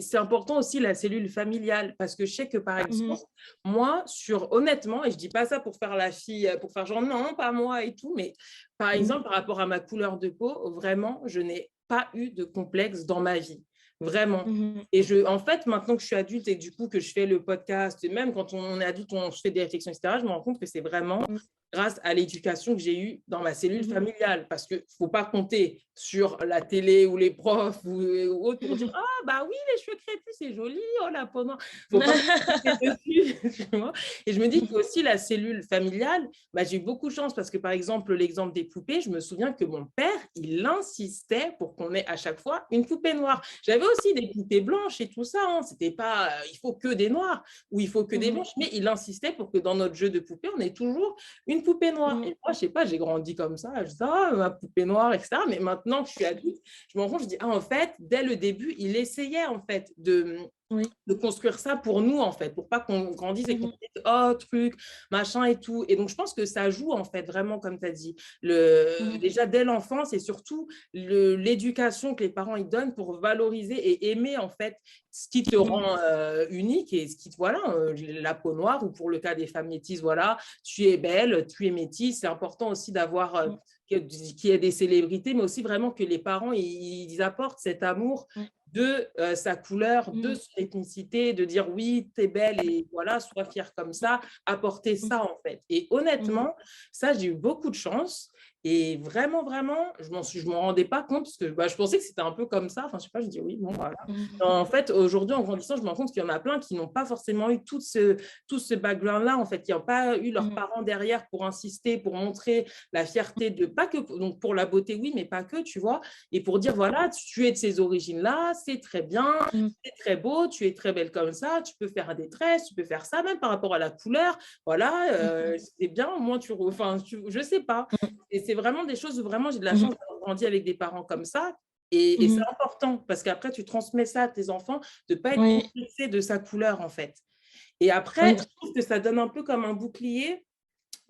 c'est important aussi la cellule familiale, parce que je sais que, par exemple, moi, honnêtement, et je dis pas ça pour faire la fille, pour faire genre, non, pas moi et tout, mais par exemple, par rapport à ma couleur de peau, vraiment, je n'ai pas eu de complexe dans ma vie. Vraiment. Et en fait, maintenant que je suis adulte et que du coup que je fais le podcast, et même quand on est adulte, on fait des réflexions, etc., je me rends compte que c'est vraiment grâce à l'éducation que j'ai eue dans ma cellule familiale. Parce qu'il ne faut pas compter sur la télé ou les profs ou autres pour dire « Ah, bah oui, les cheveux crépus, c'est joli, oh la peau noire ». Il ne faut pas compter dessus, tu vois. Et je me dis que aussi la cellule familiale, bah, j'ai eu beaucoup de chance parce que, par exemple, l'exemple des poupées, je me souviens que mon père, il insistait pour qu'on ait à chaque fois une poupée noire. J'avais aussi des poupées blanches et tout ça. Hein. C'était pas il faut que des noirs ou il faut que des blanches, mais il insistait pour que dans notre jeu de poupées, on ait toujours une poupée noire. Et moi, je sais pas, j'ai grandi comme ça. Je dis, ah, ma poupée noire, etc. Mais maintenant que je suis adulte, je me rends compte, je dis, ah, en fait, dès le début, il essayait, en fait, de construire ça pour nous, en fait, pour pas qu'on grandisse et qu'on dise, oh, truc, machin et tout. Et donc, je pense que ça joue, en fait, vraiment, comme tu as dit, déjà dès l'enfance et surtout l'éducation que les parents ils donnent pour valoriser et aimer, en fait, ce qui te rend unique et ce qui te, voilà, la peau noire ou pour le cas des femmes métisses, voilà, tu es belle, tu es métisse. C'est important aussi d'avoir qu'il y ait des célébrités, mais aussi vraiment que les parents, ils apportent cet amour de sa couleur, de son ethnicité, de dire oui, t'es belle et voilà, sois fière comme ça, apporter ça en fait. Et honnêtement, ça, j'ai eu beaucoup de chance. Et vraiment, vraiment, je m'en rendais pas compte parce que bah, je pensais que c'était un peu comme ça. Enfin, je sais pas, je dis oui, bon, voilà. En fait, aujourd'hui, en grandissant, je me rends compte qu'il y en a plein qui n'ont pas forcément eu tout ce background-là, en fait, qui n'ont pas eu leurs parents derrière pour insister, pour montrer la fierté de, pas que, donc pour la beauté, oui, mais pas que, tu vois, et pour dire, voilà, tu es de ces origines-là, c'est très bien, c'est très beau, tu es très belle comme ça, tu peux faire des tresses, tu peux faire ça, même par rapport à la couleur, voilà, c'est bien, au moins, je sais pas. Et c'est vraiment des choses où vraiment j'ai de la chance d'avoir grandi avec des parents comme ça. Et c'est important parce qu'après, tu transmets ça à tes enfants, de ne pas être complexé de sa couleur, en fait. Et après, je trouve que ça donne un peu comme un bouclier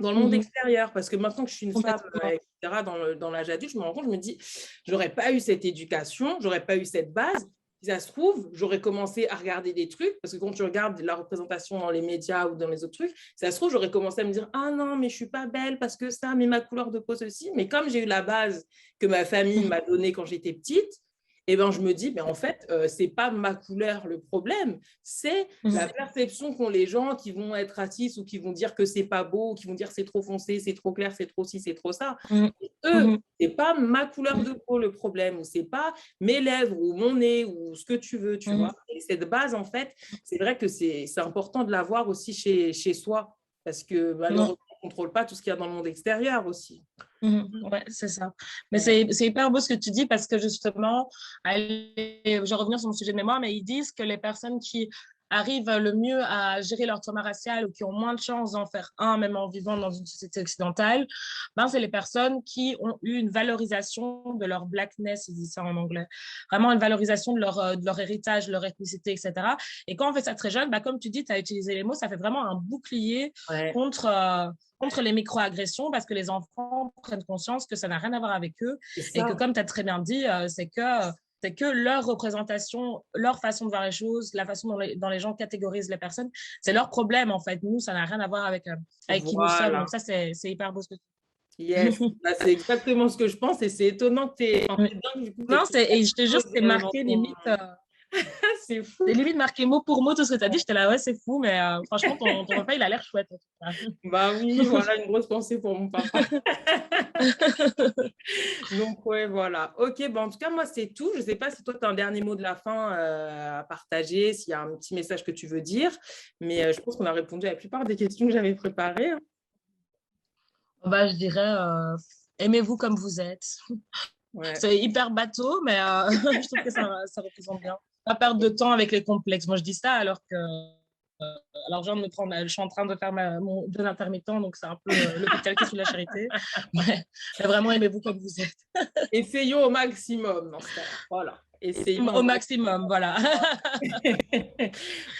dans le monde extérieur. Parce que maintenant que je suis une femme, etc., dans l'âge adulte, je me rends compte, je me dis, j'aurais pas eu cette éducation, j'aurais pas eu cette base. si ça se trouve, j'aurais commencé à regarder des trucs, parce que quand tu regardes la représentation dans les médias ou dans les autres trucs, si ça se trouve, j'aurais commencé à me dire, ah non, mais je suis pas belle parce que ça, mais ma couleur de peau, ceci. Mais comme j'ai eu la base que ma famille m'a donnée quand j'étais petite, eh ben, je me dis, mais en fait, c'est pas ma couleur le problème, c'est la perception qu'ont les gens qui vont être racistes ou qui vont dire que c'est pas beau, ou qui vont dire c'est trop foncé, c'est trop clair, c'est trop ci, c'est trop ça. Et eux, c'est pas ma couleur de peau le problème, ou c'est pas mes lèvres ou mon nez ou ce que tu veux, tu vois. Et cette base, en fait, c'est vrai que c'est important de l'avoir aussi chez soi, parce que malheureusement, on ne contrôle pas tout ce qu'il y a dans le monde extérieur aussi. Ouais, c'est ça. Mais c'est hyper beau ce que tu dis parce que justement, je vais revenir sur mon sujet de mémoire, mais ils disent que les personnes qui arrivent le mieux à gérer leur trauma racial ou qui ont moins de chances d'en faire un, même en vivant dans une société occidentale, ben, c'est les personnes qui ont eu une valorisation de leur blackness, ils disent ça en anglais, vraiment une valorisation de leur héritage, de leur ethnicité, etc. Et quand on fait ça très jeune, ben, comme tu dis, tu as utilisé les mots, ça fait vraiment un bouclier contre les micro-agressions parce que les enfants prennent conscience que ça n'a rien à voir avec eux et que, comme tu as très bien dit, c'est que leur représentation, leur façon de voir les choses, la façon dont les gens catégorisent les personnes, c'est leur problème en fait. Nous, ça n'a rien à voir avec qui nous sommes. Donc ça, c'est hyper beau ce que tu dis. Yes, c'est exactement ce que je pense et c'est étonnant que tu es dingue du coup. Non, et je te jure, c'est marqué limite... c'est fou. C'est limite marqué mot pour mot tout ce que tu as dit. J'étais là, ouais, c'est fou, mais franchement, ton repas, il a l'air chouette. Bah oui, voilà une grosse pensée pour mon papa. Donc, ouais, voilà. Ok, bon, en tout cas, moi, c'est tout. Je ne sais pas si toi, tu as un dernier mot de la fin à partager, s'il y a un petit message que tu veux dire, mais je pense qu'on a répondu à la plupart des questions que j'avais préparées. Bah, je dirais, aimez-vous comme vous êtes. Ouais. C'est hyper bateau, mais je trouve que ça représente bien. Pas perdre de temps avec les complexes. Moi, je dis ça alors que alors, je viens de me prendre, je suis en train de faire mon jeûne intermittent, donc c'est un peu l'hôpital qui est sous la charité. Mais vraiment, aimez-vous comme vous êtes. Essayons au maximum dans ce cas. Voilà. Essayons au maximum, voilà.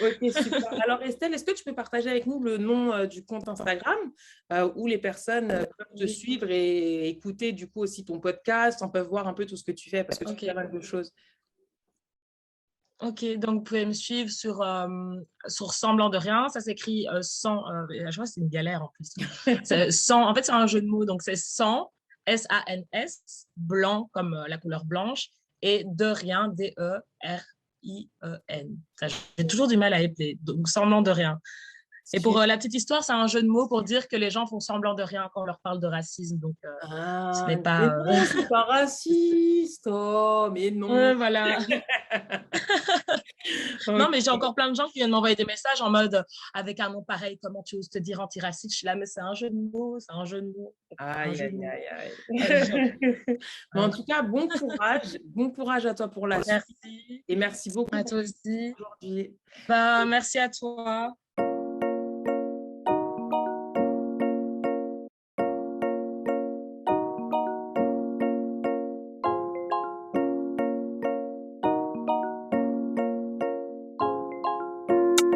Ok, super. Alors, Estelle, est-ce que tu peux partager avec nous le nom du compte Instagram où les personnes peuvent te suivre et écouter du coup aussi ton podcast, on peut voir un peu tout ce que tu fais parce que tu fais pas mal de choses. Ok, donc vous pouvez me suivre sur Semblant de rien. Ça s'écrit sans. Je vois, c'est une galère en plus. Sans, en fait, c'est un jeu de mots. Donc, c'est sans, S-A-N-S, blanc comme la couleur blanche, et de rien, D-E-R-I-E-N. J'ai toujours du mal à épeler. Donc, Semblant de rien. Et pour la petite histoire, c'est un jeu de mots pour dire que les gens font semblant de rien quand on leur parle de racisme. Donc, ce n'est pas... Mais non, c'est pas raciste. Oh, mais non. Voilà. Non, mais j'ai encore plein de gens qui viennent m'envoyer des messages en mode avec un nom pareil, comment tu oses te dire antiraciste? Je suis là, mais c'est un jeu de mots, c'est un jeu de mots. Aïe, aïe, aïe. Mais en tout cas, bon courage à toi pour la suite. Merci. Et merci beaucoup. À toi aussi. Bah, merci à toi.